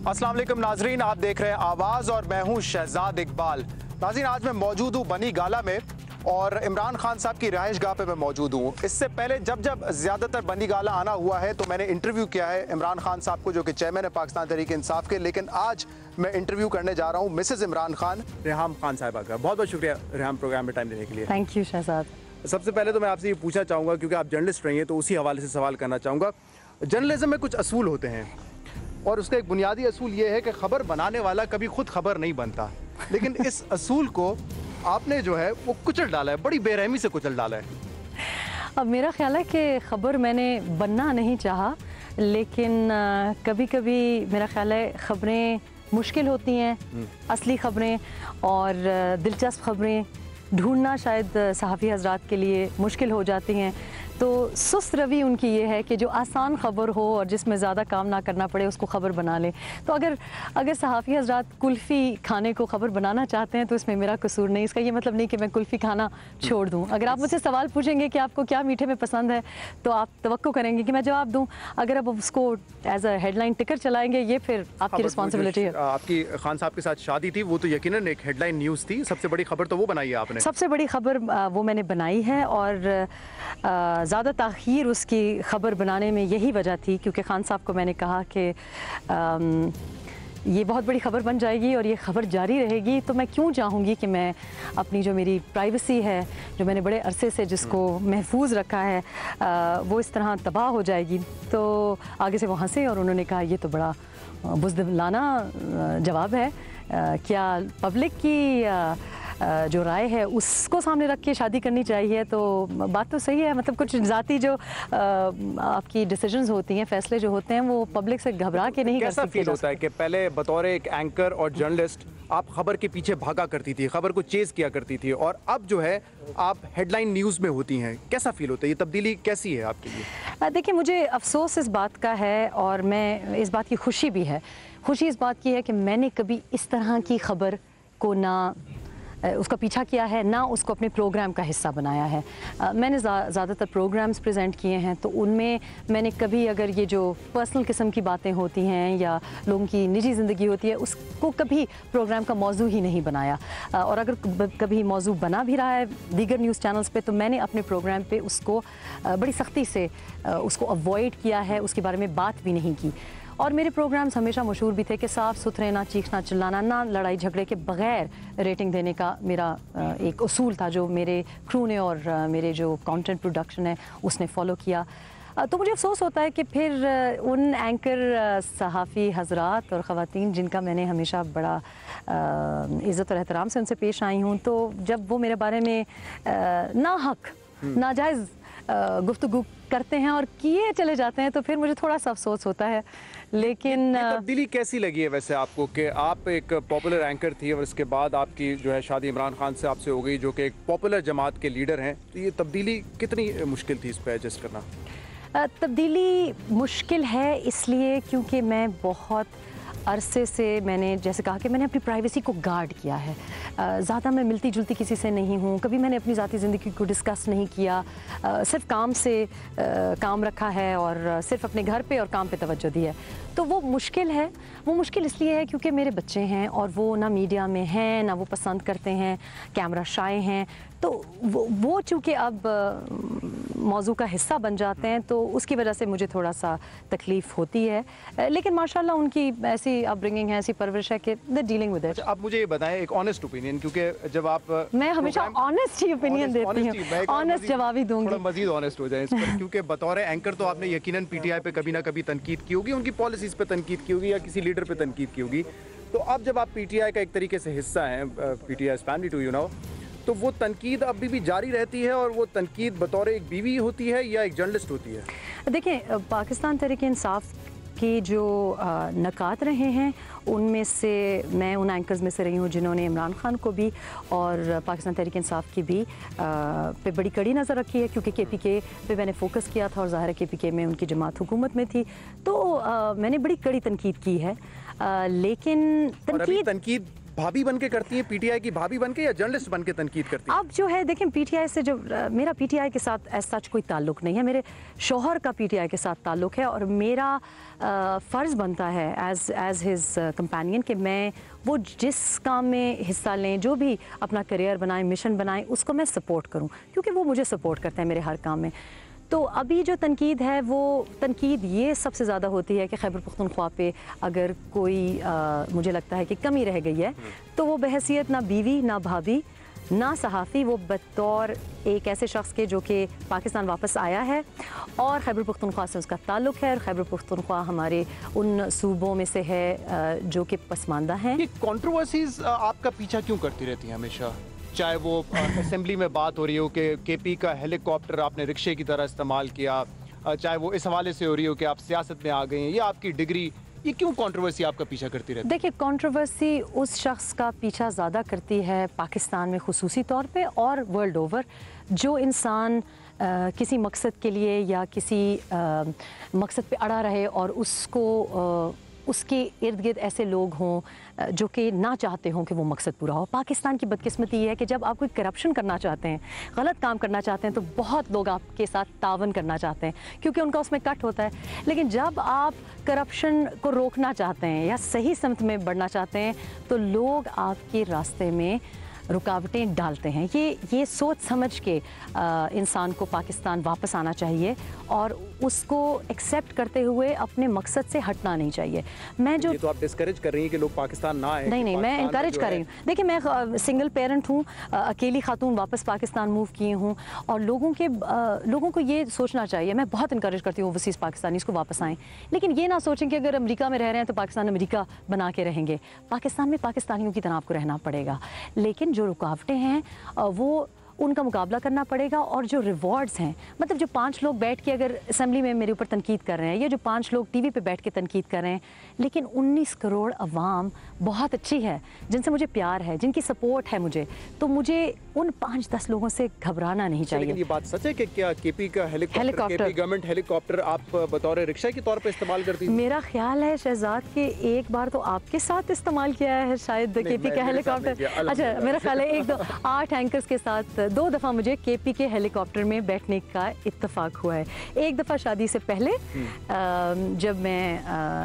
अस्सलाम वालेकुम नाजरीन, आप देख रहे हैं आवाज़ और मैं हूं शहजाद इकबाल। नाजरीन, आज मैं मौजूद हूं बनी गाला में और इमरान खान साहब की रिहाइश गाह पे मैं मौजूद हूँ। इससे पहले जब ज़्यादातर बनी गाला आना हुआ है तो मैंने इंटरव्यू किया है इमरान खान साहब को, जो कि चेयरमैन है पाकिस्तान तहरीक इंसाफ के। लेकिन आज मैं इंटरव्यू करने जा रहा हूँ मिसेज़ इमरान खान, रेहाम खान साहिबा का। बहुत बहुत शुक्रिया रेहाम प्रोग्राम में टाइम देने के लिए। Thank you Shahzad. सबसे पहले तो मैं आपसे ये पूछना चाहूँगा, क्योंकि आप जर्नलिस्ट रही हैं, तो उसी हवाले से सवाल करना चाहूँगा। जर्नलिज्म में कुछ असूल होते हैं और उसका एक बुनियादी असूल ये है कि खबर बनाने वाला कभी खुद खबर नहीं बनता, लेकिन इस असूल को आपने जो है वो कुचल डाला है, बड़ी बेरहमी से कुचल डाला है। अब मेरा ख्याल है कि ख़बर मैंने बनना नहीं चाहा, लेकिन कभी कभी मेरा ख्याल है ख़बरें मुश्किल होती हैं, असली ख़बरें और दिलचस्प ख़बरें ढूंढना शायद सहाफ़ी हज़रात के लिए मुश्किल हो जाती हैं। तो सुस्त रवि उनकी ये है कि जो आसान ख़बर हो और जिसमें ज़्यादा काम ना करना पड़े उसको ख़बर बना लें। तो अगर सहाफ़ी हज़रात कुल्फ़ी खाने को ख़बर बनाना चाहते हैं तो इसमें मेरा कसूर नहीं। इसका ये मतलब नहीं कि मैं कुल्फ़ी खाना छोड़ दूँ। अगर आप मुझसे सवाल पूछेंगे कि आपको क्या मीठे में पसंद है तो आप तवक्को करेंगे कि मैं जवाब दूँ। अगर आप उसको एज अ हेडलाइन टिकर चलाएँगे, ये फिर आपकी रिस्पॉन्सिबिलिटी है। आपकी खान साहब के साथ शादी थी, वो तो यकीनन एक हेडलाइन न्यूज़ थी। सबसे बड़ी खबर तो वो बनाई है आपने। सबसे बड़ी खबर वो मैंने बनाई है और ज़्यादा ताख़ीर उसकी ख़बर बनाने में यही वजह थी क्योंकि खान साहब को मैंने कहा कि ये बहुत बड़ी ख़बर बन जाएगी और ये ख़बर जारी रहेगी, तो मैं क्यों चाहूँगी कि मैं अपनी जो मेरी प्राइवेसी है, जो मैंने बड़े अरसे से जिसको महफूज रखा है, वो इस तरह तबाह हो जाएगी। तो आगे से वो हंसे और उन्होंने कहा ये तो बड़ा बुज़दिलाना जवाब है, क्या पब्लिक की जो राय है उसको सामने रख के शादी करनी चाहिए। तो बात तो सही है, मतलब कुछ ज़ाती जो आपकी डिसीजंस होती हैं, फैसले जो होते हैं, वो पब्लिक से घबरा के नहीं कर सकते। कैसा फील होता है कि पहले बतौर एक एंकर और जर्नलिस्ट आप खबर के पीछे भागा करती थी, खबर को चेज़ किया करती थी, और अब जो है आप हेडलाइन न्यूज़ में होती हैं, कैसा फील होता है? ये तब्दीली कैसी है आपके लिए? देखिए, मुझे अफसोस इस बात का है और मैं इस बात की खुशी भी है। खुशी इस बात की है कि मैंने कभी इस तरह की खबर को ना उसका पीछा किया है, ना उसको अपने प्रोग्राम का हिस्सा बनाया है। मैंने ज़्यादातर प्रोग्राम्स प्रेजेंट किए हैं, तो उनमें मैंने कभी अगर ये जो पर्सनल किस्म की बातें होती हैं या लोगों की निजी ज़िंदगी होती है, उसको कभी प्रोग्राम का मौजू ही नहीं बनाया। और अगर कभी मौजू बना भी रहा है दीगर न्यूज़ चैनल्स पे, तो मैंने अपने प्रोग्राम पे उसको बड़ी सख्ती से उसको अवॉइड किया है, उसके बारे में बात भी नहीं की। और मेरे प्रोग्राम्स हमेशा मशहूर भी थे कि साफ़ सुथरे, ना चीखना चिल्लाना, ना लड़ाई झगड़े के बग़ैर रेटिंग देने का मेरा एक उसूल था, जो मेरे क्रू ने और मेरे जो कंटेंट प्रोडक्शन है उसने फ़ॉलो किया। तो मुझे अफसोस होता है कि फिर उन एंकर सहाफ़ी हज़रात और ख़वातीन जिनका मैंने हमेशा बड़ा इज़्ज़त और एहतराम से उनसे पेश आई हूँ, तो जब वो मेरे बारे में नाहक नाजायज़ गुफ्तगू करते हैं और किए चले जाते हैं, तो फिर मुझे थोड़ा सा अफसोस होता है। लेकिन ये तब्दीली कैसी लगी है वैसे आपको कि आप एक पॉपुलर एंकर थी और इसके बाद आपकी जो है शादी इमरान खान से आपसे हो गई, जो कि एक पॉपुलर जमात के लीडर हैं, तो ये तब्दीली कितनी मुश्किल थी इस पर एडजस्ट करना? तब्दीली मुश्किल है इसलिए क्योंकि मैं बहुत अरसे से मैंने जैसे कहा कि मैंने अपनी प्राइवेसी को गार्ड किया है। ज़्यादा मैं मिलती जुलती किसी से नहीं हूँ, कभी मैंने अपनी ज़ाती ज़िंदगी को डिस्कस नहीं किया, सिर्फ काम से काम रखा है और सिर्फ अपने घर पे और काम पे तवज्जो दी है। तो वो मुश्किल है। वो मुश्किल इसलिए है क्योंकि मेरे बच्चे हैं और वो ना मीडिया में हैं, ना वो पसंद करते हैं, कैमरा शाय हैं, तो वो चूँकि अब मौजू का हिस्सा बन जाते हैं, तो उसकी वजह से मुझे थोड़ा सा तकलीफ़ होती है। लेकिन माशाल्लाह उनकी ऐसी अपब्रिंगिंग है, ऐसी परवरिश है कि दे डीलिंग विद इट। आप मुझे ये बताएं एक ऑनेस्ट ओपिनियन, क्योंकि जब आप मैं हमेशा ऑनेस्ट ही ओपिनियन देती हूँ, ऑनेस्ट जवाब ही दूंगी। थोड़ा मजीद ऑनेस्ट हो जाए इस पर, क्योंकि बतौर एंकर तो आपने यकीनन पीटीआई पे कभी ना कभी तनकीद की होगी, उनकी पॉलिसीज़ पे तनकीद की होगी या किसी लीडर पे तनकीद की होगी। तो अब जब आप पीटीआई का एक तरीके से हिस्सा हैं, PTI family too you know, तो वो तनकीद अभी भी जारी रहती है और वो तनकीद बतौर एक बीवी होती है या एक जर्नलिस्ट होती है? देखिए, पाकिस्तान तहरीक इंसाफ के जो नकात रहे हैं उनमें से मैं उन एंकर्स में से रही हूँ जिन्होंने इमरान खान को भी और पाकिस्तान तहरीक इंसाफ की भी पे बड़ी कड़ी नज़र रखी है, क्योंकि केपीके पे मैंने फोकस किया था और ज़ाहिर है केपीके में उनकी जमात हुकूमत में थी, तो मैंने बड़ी कड़ी तनकीद की है। लेकिन तनकीद भाभी बन के करती हैं, पीटीआई की भाभी बन के, या जर्नलिस्ट बन के तनकीद करती हैं? अब जो है देखें, पीटीआई से जो मेरा पीटीआई के साथ ऐसा कोई ताल्लुक़ नहीं है, मेरे शौहर का पीटीआई के साथ ताल्लुक़ है, और मेरा फ़र्ज़ बनता है एज़ हिज़ कंपेनियन कि मैं वो जिस काम में हिस्सा लें, जो भी अपना करियर बनाएं, मिशन बनाएं, उसको मैं सपोर्ट करूं, क्योंकि वो मुझे सपोर्ट करते हैं मेरे हर काम में। तो अभी जो तनकीद है, वो तनकीद ये सबसे ज़्यादा होती है कि खैबर पख्तूनख्वा पे अगर कोई मुझे लगता है कि कमी रह गई है, तो वो बहैसियत ना बीवी, ना भाभी, ना सहाफ़ी, वो बतौर एक ऐसे शख्स के जो कि पाकिस्तान वापस आया है और खैबर पख्तूनख्वा से उसका ताल्लुक़ है, और खैबर पख्तूनख्वा हमारे उन सूबों में से है जो कि पसमानदा हैं। ये कंट्रोवर्सीज आपका पीछा क्यों करती रहती हैं हमेशा? चाहे वो असेंबली में बात हो रही हो कि केपी का हेलीकॉप्टर आपने रिक्शे की तरह इस्तेमाल किया, चाहे वो इस हवाले से हो रही हो कि आप सियासत में आ गए हैं, या आपकी डिग्री, ये क्यों कंट्रोवर्सी आपका पीछा करती रहती है? देखिए, कंट्रोवर्सी उस शख्स का पीछा ज़्यादा करती है पाकिस्तान में खुसूसी तौर पे और वर्ल्ड ओवर, जो इंसान किसी मकसद के लिए या किसी मकसद पे अड़ा रहे और उसको उसके इर्द गिर्द ऐसे लोग हों जो कि ना चाहते हों कि वो मकसद पूरा हो। पाकिस्तान की बदकिस्मती ये है कि जब आप कोई करप्शन करना चाहते हैं, गलत काम करना चाहते हैं, तो बहुत लोग आपके साथ तावन करना चाहते हैं, क्योंकि उनका उसमें कट होता है। लेकिन जब आप करप्शन को रोकना चाहते हैं या सही समत में बढ़ना चाहते हैं, तो लोग आपके रास्ते में रुकावटें डालते हैं। ये सोच समझ के इंसान को पाकिस्तान वापस आना चाहिए और उसको एक्सेप्ट करते हुए अपने मकसद से हटना नहीं चाहिए। मैं जो ये तो आप डिस्करेज कर रही हैं कि लोग पाकिस्तान ना आए। नहीं, मैं इनकरेज कर रही हूँ। देखिए, मैं सिंगल पेरेंट हूँ, अकेली खातून वापस पाकिस्तान मूव किए हूँ, और लोगों को ये सोचना चाहिए, मैं बहुत इनकरेज करती हूँ ओवरसीज़ पाकिस्तानीज़ को वापस आएँ, लेकिन ये ना सोचें कि अगर अमेरिका में रह रहे हैं तो पाकिस्तान अमेरिका बना के रहेंगे। पाकिस्तान में पाकिस्तानियों की तरह आपको रहना पड़ेगा, लेकिन जो रुकावटें हैं वो उनका मुकाबला करना पड़ेगा। और जो रिवॉर्ड्स हैं, मतलब जो 5 लोग बैठ के अगर असेंबली में मेरे ऊपर तनकीद कर रहे हैं, या जो 5 लोग टीवी पे बैठ के तनकीद कर रहे हैं, लेकिन 19 करोड़ अवाम बहुत अच्छी है, जिनसे मुझे प्यार है, जिनकी सपोर्ट है मुझे, तो मुझे उन 5-10 लोगों से घबराना नहीं चाहिए। लेकिन ये बात सच है कि क्या केपी का हेलीकॉप्टर, केपी गवर्नमेंट हेलीकॉप्टर आप बतौर रिक्शा के तौर पे इस्तेमाल करती हैं? मेरा ख्याल है शहजाद के एक बार तो आपके साथ इस्तेमाल किया है शायद केपी का हेलीकॉप्टर। अच्छा, मेरा ख्याल है 8 एंकर्स के साथ 2 दफ़ा मुझे केपी के हेलीकॉप्टर में बैठने का इत्तेफाक हुआ है। एक दफ़ा शादी से पहले जब मैं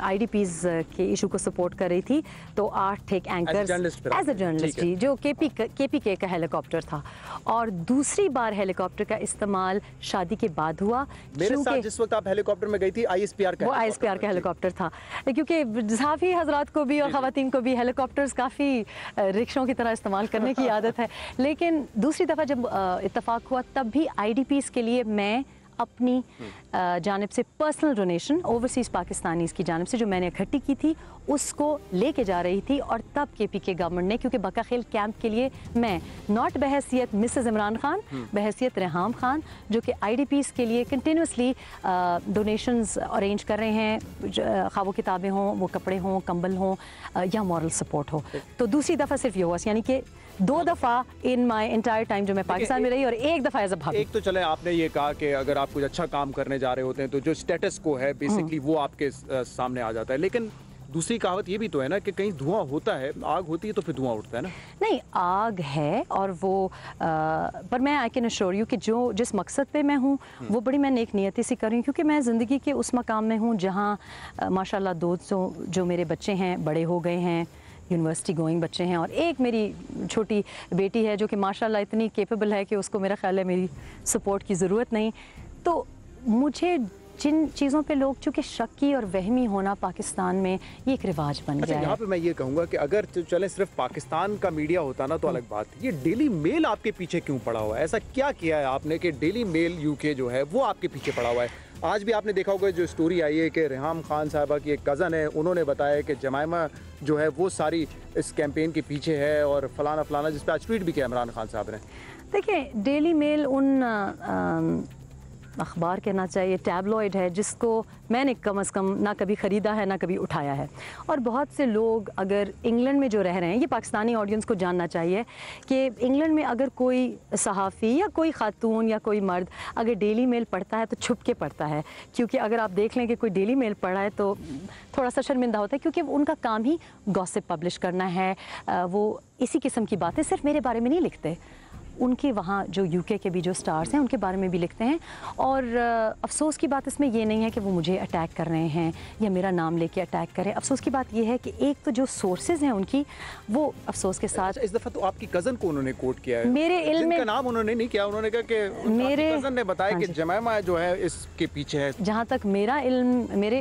IDPs के इशू को सपोर्ट कर रही थी, तो 8 एक एंकर्स एज ए जर्नलिस्ट जी, जो केपी के का हेलीकॉप्टर था। और दूसरी बार हेलीकॉप्टर का इस्तेमाल शादी के बाद हुआ। मेरे साथ जिस वक्त आप हेलीकॉप्टर में गई थी, ISPR का हेलीकॉप्टर था, क्योंकि सहाफ़ी हजरात को भी और ख़वातीन को भी हेलीकॉप्टर्स काफ़ी रिक्शों की तरह इस्तेमाल करने की आदत है। लेकिन दूसरी दफ़ा जब इत्तेफाक हुआ, तब भी IDPs के लिए मैं अपनी जानिब से पर्सनल डोनेशन ओवरसीज़ पाकिस्तानीज़ की जानिब से जो मैंने इकट्ठी की थी, उसको लेके जा रही थी। और तब केपी के गवर्नमेंट ने, क्योंकि बकाखेल कैंप के लिए मैं नॉट बहैसियत मिसेस इमरान खान, बहैसियत रेहाम खान, जो कि IDPs के लिए कंटिन्यूसली डोनेशंस अरेंज कर रहे हैं, खा वो किताबें हों, वो कपड़े हों, कंबल हों, या मॉरल सपोर्ट हो। तो दूसरी दफ़ा सिर्फ ये हुआ, यानी कि 2 दफ़ा इन माई एंटायर टाइम जो मैं पाकिस्तान में रही, और एक दफ़ा एज अ भाभी। एक तो चले, आपने ये कहा कि अगर आप कुछ अच्छा काम करने जा रहे होते हैं तो जो स्टेटस को है बेसिकली वो आपके सामने आ जाता है, लेकिन दूसरी कहावत ये भी तो है ना कि कहीं धुआं होता है, आग होती है तो फिर धुआं उठता है ना? नहीं, आग है, और वो पर मैं आई कैन अश्योर यू कि जिस मकसद पे मैं हूँ वो बड़ी मैं नेक नियति से कर रही हूँ, क्योंकि मैं ज़िंदगी के उस मकाम में हूँ जहाँ माशाल्लाह 200 जो मेरे बच्चे हैं बड़े हो गए हैं, यूनिवर्सिटी गोइंग बच्चे हैं, और एक मेरी छोटी बेटी है जो कि माशाल्लाह इतनी केपेबल है कि उसको मेरा ख्याल है मेरी सपोर्ट की ज़रूरत नहीं। तो मुझे जिन चीज़ों पे लोग चूँकि शक्की और वहमी होना पाकिस्तान में ये एक रिवाज बन गया है। यहाँ पे मैं ये कहूँगा कि अगर चले सिर्फ पाकिस्तान का मीडिया होता ना तो अलग बात, ये डेली मेल आपके पीछे क्यों पड़ा हुआ है? ऐसा क्या किया है आपने कि डेली मेल UK जो है वो आपके पीछे पड़ा हुआ है? आज भी आपने देखा होगा जो स्टोरी आई है कि रेहाम खान साहबा की एक कज़न है, उन्होंने बताया कि जमाइमा जो है वो सारी इस कैंपेन के पीछे है और फलाना फलाना, जिस पर आज ट्वीट भी किया इमरान खान साहब ने। देखिए, डेली मेल उन अखबार कहना चाहिए, टैबलॉइड है, जिसको मैंने कम से कम ना कभी ख़रीदा है ना कभी उठाया है। और बहुत से लोग अगर इंग्लैंड में जो रह रहे हैं, ये पाकिस्तानी ऑडियंस को जानना चाहिए कि इंग्लैंड में अगर कोई सहाफ़ी या कोई ख़ातून या कोई मर्द अगर डेली मेल पढ़ता है तो छुप के पढ़ता है, क्योंकि अगर आप देख लें कि कोई डेली मेल पढ़ा है तो थोड़ा सा शर्मिंदा होता है, क्योंकि उनका काम ही गॉसिप पब्लिश करना है। वो इसी किस्म की बातें सिर्फ मेरे बारे में नहीं लिखते, उनके वहाँ जो यूके के भी जो स्टार्स हैं उनके बारे में भी लिखते हैं। और अफसोस की बात इसमें ये नहीं है कि वो मुझे अटैक कर रहे हैं या मेरा नाम लेके अटैक करें। अफसोस की बात ये है कि एक तो जो सोर्सेज हैं उनकी, वो अफसोस के साथ। इस दफ़ा तो आपकी कज़न को उन्होंने कोट किया है, मेरे इल्म में नाम उन्होंने नहीं किया, उन्होंने कहा कि मेरे कज़न ने बताया कि जमामा जो है इसके पीछे है। जहाँ तक मेरे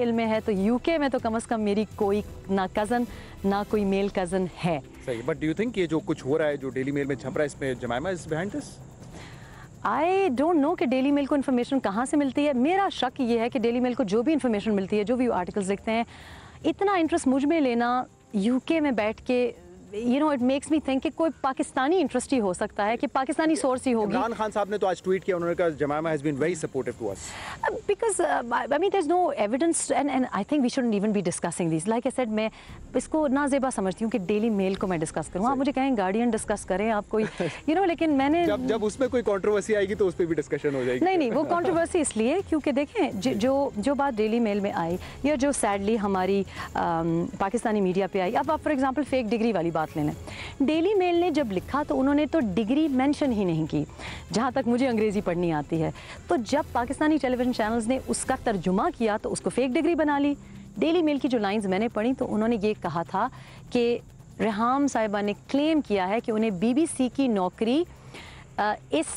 इल्म में है तो यूके में तो कम से कम मेरी कोई ना कज़न ना कोई मेल कज़न है। सही, बट डू यू थिंक ये जो कुछ हो रहा है, जो डेली मेल में छप रहा है, इसमें जमामा is behind this? I don't know कि डेली मेल को इन्फॉर्मेशन कहाँ से मिलती है। मेरा शक ये है कि डेली मेल को जो भी इन्फॉर्मेशन मिलती है, जो भी आर्टिकल्स लिखते हैं, इतना इंटरेस्ट मुझ में लेना यूके में बैठ के, you no, it makes me think कि कोई पाकिस्तानी इंटरेस्ट ही हो सकता है, कि पाकिस्तानी सोर्स ही होगी। इमरान खान साहब ने तो आज ट्वीट किया, उन्होंने कहा Jemima has been very supportive to us, because I mean there is no evidence and I think we shouldn't even be discussing this. Like I said, मैं इसको नाजेबा समझती हूँ कि डेली मेल को मैं डिस्कस करूँ। आप मुझे कहें गार्डियन डिस्कस करें, आप कोई यू नो, लेकिन मैंने जब उसमें कोई कंट्रोवर्सी आएगी तो उस पर भी डिस्कशन हो जाएगी। नहीं, वो कंट्रोवर्सी इसलिए क्योंकि देखें, जो बात डेली मेल में आई या जो सैडली हमारी पाकिस्तानी मीडिया पे आई, अब आप फॉर एग्जांपल फेक डिग्री वाली बात ले लें। डेली मेल ने जब लिखा तो उन्होंने तो डिग्री मेंशन ही नहीं की, जहाँ तक मुझे अंग्रेज़ी पढ़नी आती है। तो जब पाकिस्तानी टेलीविज़न चैनल्स ने उसका तर्जुमा किया तो उसको फेक डिग्री बना ली। डेली मेल की जो लाइंस मैंने पढ़ी तो उन्होंने ये कहा था कि रेहाम साहिबा ने क्लेम किया है कि उन्हें BBC की नौकरी इस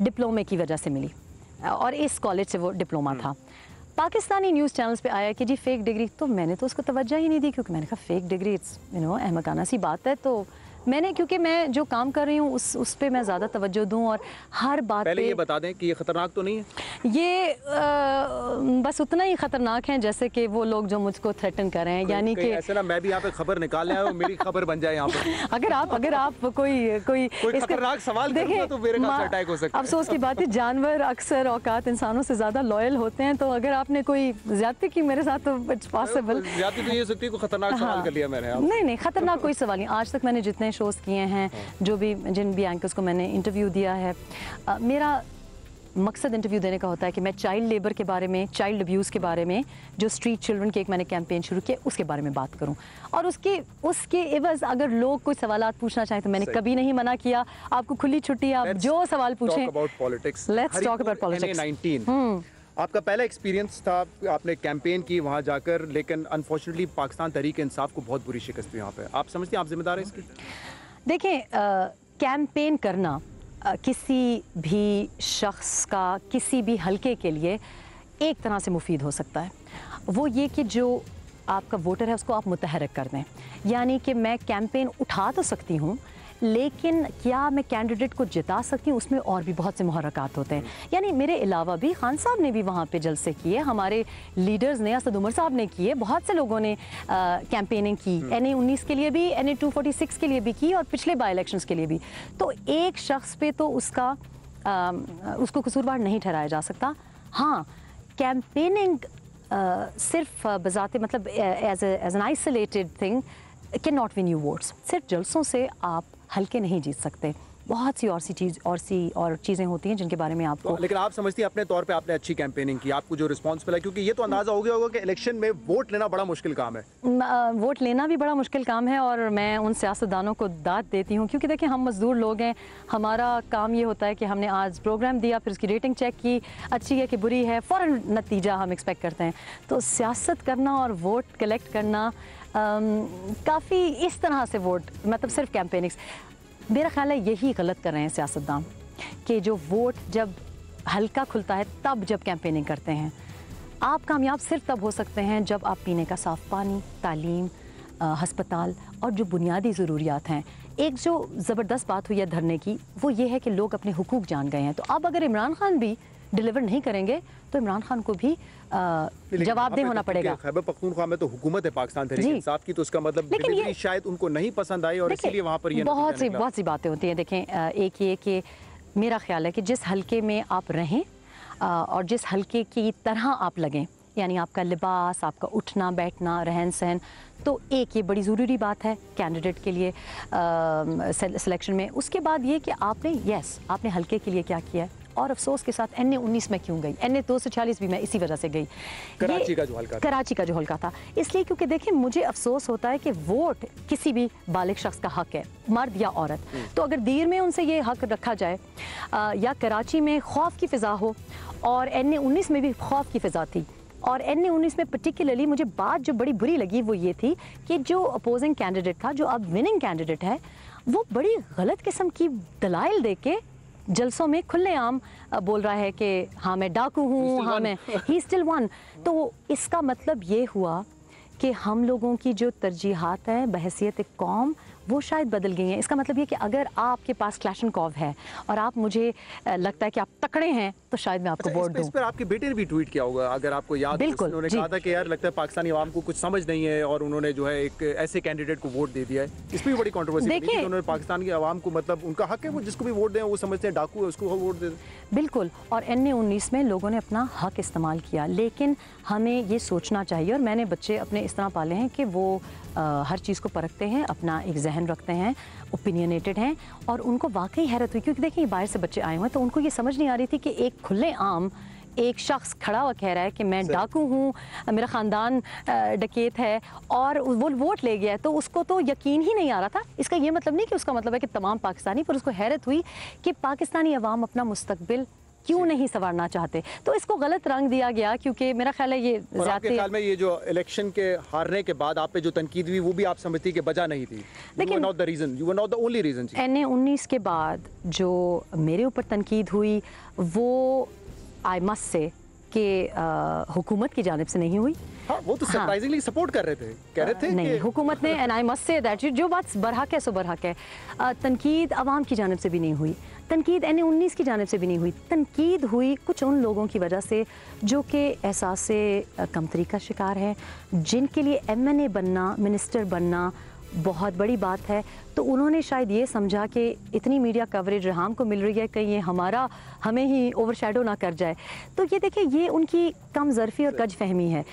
डिप्लोमे की वजह से मिली और इस कॉलेज से वो डिप्लोमा था। पाकिस्तानी न्यूज़ चैनल्स पे आया कि जी फेक डिग्री, तो मैंने तो उसको तवज्जो ही नहीं दी, क्योंकि मैंने कहा fake degree, it's you know अहमकाना सी बात है। तो मैंने, क्योंकि मैं जो काम कर रही हूँ उस पे मैं ज़्यादा तवज्जो दूँ और हर बात पहले ये बता दें कि ये ख़तरनाक तो नहीं है। ये बस उतना ही ख़तरनाक है जैसे कि वो लोग जो मुझको थ्रेटन कर रहे हैं, यानी कि ऐसे ना मैं भी यहाँ पे खबर निकाल आया हूँ, मेरी खबर बन जाए यहाँ पे। अगर आप कोई खतरनाक सवाल करूँगा तो मेरे ख्याल से अटैक हो सकता है। अफसोस की बात है, जानवर अक्सर औकात इंसानों से ज़्यादा लॉयल होते हैं, तो अगर आपने कोई ज़्यादती की मेरे साथ तो इट्स पॉसिबल। ज़्यादती तो ये सकती है, कोई खतरनाक सवाल कर लिया मैंने। नहीं, खतरनाक कोई सवाल नहीं। आज तक मैंने जितने शोज़ किए हैं, जिन भी एंकर्स को मैंने इंटरव्यू दिया है, मेरा मकसद इंटरव्यू देने का होता है कि मैं चाइल्ड लेबर के बारे में, चाइल्ड अब्यूज़ के बारे में, जो स्ट्रीट चिल्ड्रन के एक मैंने कैंपेन शुरू किया उसके बारे में बात करूं। और उसके एवज़ अगर लोग कोई सवालात पूछना चाहें तो मैंने कभी नहीं मना किया। आपको खुली छुट्टी, आप जो सवाल पूछें। Let's talk about politics. आपका पहला एक्सपीरियंस था, आपने कैंपेन की वहाँ जाकर, लेकिन अनफॉर्चुनेटली पाकिस्तान तहरीक इंसाफ को बहुत बुरी शिकस्त हुई यहाँ पे। आप समझते हैं आप जिम्मेदार हैं इसकी? देखें, कैंपेन करना किसी भी शख्स का किसी भी हलके के लिए एक तरह से मुफीद हो सकता है। वो ये कि जो आपका वोटर है उसको आप मुतहरक कर दें। यानी कि मैं कैंपेन उठा तो सकती हूँ, लेकिन क्या मैं कैंडिडेट को जिता सकती हूँ, उसमें और भी बहुत से मुहर्रकात होते हैं। यानी मेरे अलावा भी खान साहब ने भी वहाँ पे जलसे किए, हमारे लीडर्स ने, असद उमर साहब ने किए, बहुत से लोगों ने कैंपेनिंग की, NA 19 के लिए भी, NA 246 के लिए भी की और पिछले बाई इलेक्शंस के लिए भी। तो एक शख्स पे तो उसको कसूरवार नहीं ठहराया जा सकता। हाँ, कैंपेनिंग सिर्फ बजाते, मतलब as an isolated thing can not win you votes. सिर्फ जलसों से आप हल्के नहीं जीत सकते। बहुत सी और चीज़ें होती हैं जिनके बारे में आपको। लेकिन आप समझती हैं अपने तौर पे आपने अच्छी कैंपेनिंग की, आपको जो रिस्पांस मिला, क्योंकि ये तो अंदाज़ा हो गया होगा कि इलेक्शन में वोट लेना बड़ा मुश्किल काम है। वोट लेना भी बड़ा मुश्किल काम है और मैं उन सियासतदानों को दाद देती हूँ, क्योंकि देखिए हम मजदूर लोग हैं। हमारा काम ये होता है कि हमने आज प्रोग्राम दिया, फिर उसकी रेटिंग चेक की, अच्छी है कि बुरी है, फ़ौरन नतीजा हम एक्सपेक्ट करते हैं। तो सियासत करना और वोट कलेक्ट करना काफ़ी इस तरह से वोट, मतलब सिर्फ कैंपेनिंग्स, मेरा ख्याल है यही गलत कर रहे हैं सियासतदान, कि जो वोट जब हल्का खुलता है तब जब कैंपेनिंग करते हैं। आप कामयाब सिर्फ तब हो सकते हैं जब आप पीने का साफ़ पानी, तालीम, हस्पताल और जो बुनियादी ज़रूरियात हैं। एक जो ज़बरदस्त बात हुई है धरने की, वो ये है कि लोग अपने हुकूक जान गए हैं। तो अब अगर इमरान खान भी डिलीवर नहीं करेंगे तो इमरान खान को भी जवाबदेह होना पड़ेगा। खैबर पख्तूनख्वा में तो हुकूमत है पाकिस्तान तहरीक इंसाफ की, तो उसका मतलब डिलीवरी शायद उनको नहीं पसंद आई और इसीलिए वहाँ पर ये बहुत सी बातें होती हैं। देखें, एक ये कि मेरा ख्याल है कि जिस हलके में आप रहें, और जिस हलके की तरह आप लगें, यानी आपका लिबास, आपका उठना बैठना, रहन सहन, तो एक ये बड़ी ज़रूरी बात है कैंडिडेट के लिए सिलेक्शन में। उसके बाद ये कि आपने हलके के लिए क्या किया है। और अफसोस के साथ NA-19 में क्यों गई, NA-246 भी मैं इसी वजह से गई, कराची का जो हल्का था, इसलिए क्योंकि देखिए मुझे अफसोस होता है कि वोट किसी भी बालिग शख्स का हक है, मर्द या औरत। तो अगर दीर में उनसे ये हक रखा जाए या कराची में खौफ की फ़िज़ा हो, और NA-19 में भी खौफ की फ़िज़ा थी, और NA-19 में पर्टिकुलरली मुझे बात जो बड़ी बुरी लगी वो ये थी कि जो अपोजिंग कैंडिडेट था, जो अब विनिंग कैंडिडेट है, वो बड़ी गलत किस्म की दलाइल दे के जलसों में खुलेआम बोल रहा है कि हाँ मैं डाकू हूँ, हाँ मैं ही स्टिल वन। तो इसका मतलब ये हुआ कि हम लोगों की जो तरजीहात हैं बहैसियत कौम वो शायद बदल गई हैं। इसका मतलब ये कि अगर आपके पास क्लैशनकॉव है और आप मुझे लगता है कि आप तकड़े हैं तो शायद मैं आपको वोट दूं। इस पर आपके बेटे ने भी ट्वीट किया होगा, अगर आपको याद हो। बिल्कुल, उन्होंने कहा था कि यार लगता है पाकिस्तानी आवाम को कुछ समझ नहीं है और उन्होंने जो है एक ऐसे कैंडिडेट को वोट दे दिया है। इस पर भी बड़ी कंट्रोवर्सी थी कि उन्होंने पाकिस्तान की आवाम को, मतलब उनका हक है, वो जिसको भी वोट दें वो समझते हैं डाकू है उसको वोट दे दें। बिल्कुल, और NA-19 में लोगों ने अपना हक इस्तेमाल किया, लेकिन हमें ये सोचना चाहिए, और मैंने बच्चे अपने इस तरह पाले हैं कि वो हर चीज़ को परखते हैं, अपना एक जहन रखते हैं, ओपिनियनेटेड हैं, और उनको वाकई हैरत हुई क्योंकि देखिए बाहर से बच्चे आए हुए हैं तो उनको ये समझ नहीं आ रही थी कि एक खुले आम एक शख्स खड़ा हुआ कह रहा है कि मैं डाकू हूँ, मेरा ख़ानदान डकैत है, और वो वोट ले गया है, तो उसको तो यकीन ही नहीं आ रहा था। इसका ये मतलब नहीं कि उसका मतलब है कि तमाम पाकिस्तानी, पर उसको हैरत हुई कि पाकिस्तानी अवाम अपना मुस्तकबिल क्यों नहीं संवारना चाहते। तो इसको गलत रंग दिया गया, क्योंकि मेरा ख्याल है ये आपके ख्याल में ये जो इलेक्शन के हारने के बाद आप पे जो तनकीद हुई वो भी आप समझती कि वजह नहीं थी, लेकिन not the reason, you were not the only reason. NA-19 के बाद जो मेरे ऊपर तनकीद हुई वो आई मस्ट से कि हुकूमत की जानिब से नहीं हुई। हाँ, वो तो सरप्राइजिंगली सपोर्ट कर रहे थे, कह रहे थे नहीं, हुकूमत ने, and I must say that जो बात बरहक है सो बरहक है। तनकीद अवाम की जानिब से भी नहीं हुई, तनकीद NA-19 की जानिब से भी नहीं हुई, तनकीद हुई कुछ उन लोगों की वजह से जो कि एहसास से कमतरी का शिकार है, जिनके लिए MNA बनना, मिनिस्टर बनना बहुत बड़ी बात है। तो उन्होंने शायद ये समझा कि इतनी मीडिया कवरेज रेहाम को मिल रही है, कहीं ये हमें ही ओवरशैडो ना कर जाए। तो ये देखिए ये उनकी कम ज़रफ़ी और कज फहमी है।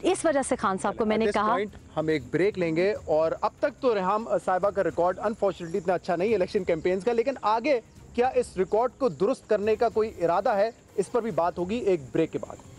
इस वजह से खान साहब को मैंने कहा हम एक ब्रेक लेंगे। और अब तक तो रेहाम साहिबा का रिकॉर्ड अनफॉर्चुनेटली इतना अच्छा नहीं है इलेक्शन कैंपेन्स का, लेकिन आगे क्या इस रिकॉर्ड को दुरुस्त करने का कोई इरादा है, इस पर भी बात होगी एक ब्रेक के बाद।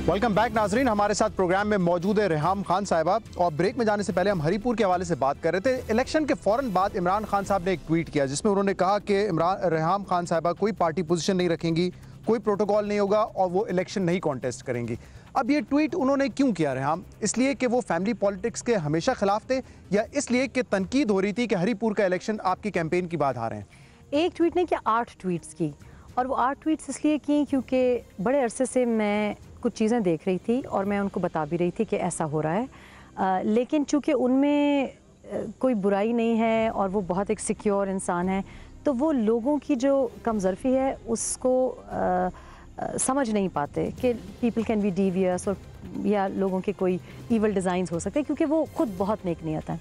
वेलकम बैक नाजरीन, हमारे साथ प्रोग्राम में मौजूद है रेहाम खान साहिबा। और ब्रेक में जाने से पहले हम हरीपुर के हवाले से बात कर रहे थे। इलेक्शन के फौरन बाद इमरान खान साहब ने एक ट्वीट किया जिसमें उन्होंने कहा कि रेहाम खान साहिबा कोई पार्टी पोजीशन नहीं रखेंगी, कोई प्रोटोकॉल नहीं होगा और वो इलेक्शन नहीं कॉन्टेस्ट करेंगी। अब ये ट्वीट उन्होंने क्यों किया रेहाम? इसलिए कि वो फैमिली पॉलिटिक्स के हमेशा खिलाफ थे, या इसलिए कि तनकीद हो रही थी कि हरीपुर का इलेक्शन आपकी कैंपेन की बात आ रहे हैं? एक ट्वीट नहीं किया, 8 ट्वीट्स की, और वो 8 ट्वीट्स इसलिए की क्योंकि बड़े अरसे से मैं कुछ चीज़ें देख रही थी और मैं उनको बता भी रही थी कि ऐसा हो रहा है, लेकिन चूँकि उनमें कोई बुराई नहीं है और वो बहुत एक सिक्योर इंसान है, तो वो लोगों की जो कमज़रफ़ी है उसको समझ नहीं पाते कि पीपल कैन बी डीवियस, और या लोगों के कोई ईवल डिज़ाइंस हो सकते हैं, क्योंकि वो खुद बहुत नेक नियत हैं।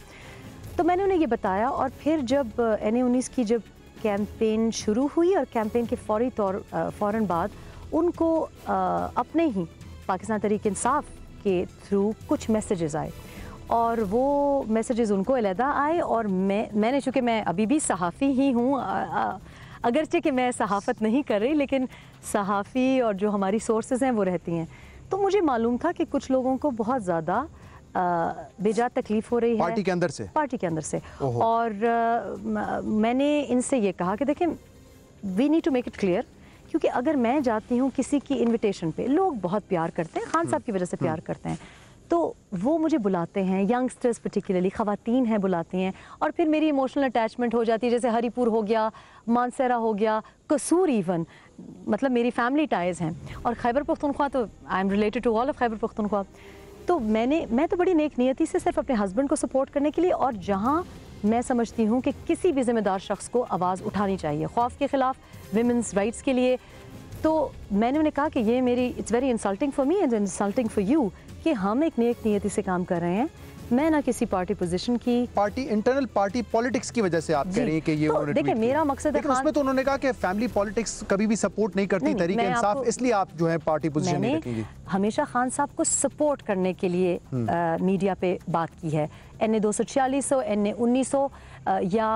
तो मैंने उन्हें ये बताया, और फिर जब NA-19 की जब कैंपेन शुरू हुई और कैंपेन के फ़ौरन बाद उनको अपने ही पाकिस्तान तहरीक-ए-इंसाफ के थ्रू कुछ मैसेजेस आए, और वो मैसेजेस उनको अलहदा आए, और मैंने चूँकि मैं अभी भी सहाफ़ी ही हूँ, अगरचे कि मैं सहाफ़त नहीं कर रही, लेकिन सहाफ़ी और जो हमारी सोर्सेज हैं वो रहती हैं, तो मुझे मालूम था कि कुछ लोगों को बहुत ज़्यादा बेजा तकलीफ़ हो रही है पार्टी के अंदर से। और मैंने इनसे ये कहा कि देखें, we need to make it clear, क्योंकि अगर मैं जाती हूँ किसी की इनविटेशन पे, लोग बहुत प्यार करते हैं, खान साहब की वजह से प्यार करते हैं, तो वो मुझे बुलाते हैं, यंगस्टर्स पर्टिकुलरली ख़वातीन हैं बुलाती हैं, और फिर मेरी इमोशनल अटैचमेंट हो जाती है। जैसे हरीपुर हो गया, मानसरा हो गया, कसूर इवन, मतलब मेरी फैमिली टाइज़ हैं, और खैबर पख्तूनख्वा तो I am related to all of Khyber Pakhtunkhwa. तो मैं तो बड़ी नेक नियति से सिर्फ अपने हस्बैंड को सपोर्ट करने के लिए, और जहाँ मैं समझती हूँ कि किसी भी ज़िम्मेदार शख्स को आवाज़ उठानी चाहिए खौफ के ख़िलाफ़, विमेंस राइट्स के लिए, तो मैंने उन्हें कहा कि ये मेरी, it's very insulting for me and insulting for you, कि हम एक नेक नियति से काम कर रहे हैं, मैं ना किसी पार्टी पोजीशन की, पार्टी इंटरनल पार्टी पॉलिटिक्स की वजह से आप कह रही हैं कि ये तो उन्होंने देखिए ट्वीट मेरा किया। मकसद है लेकिन उसमें तो उन्होंने कहा कि फैमिली पॉलिटिक्स कभी भी सपोर्ट नहीं करती तहरीक इंसाफ, इसलिए आप जो है पार्टी पोजीशन नहीं रखेंगी। हमेशा खान साहब को सपोर्ट करने के लिए मीडिया पे बात की है। NA 246 हो, NA 19 हो, या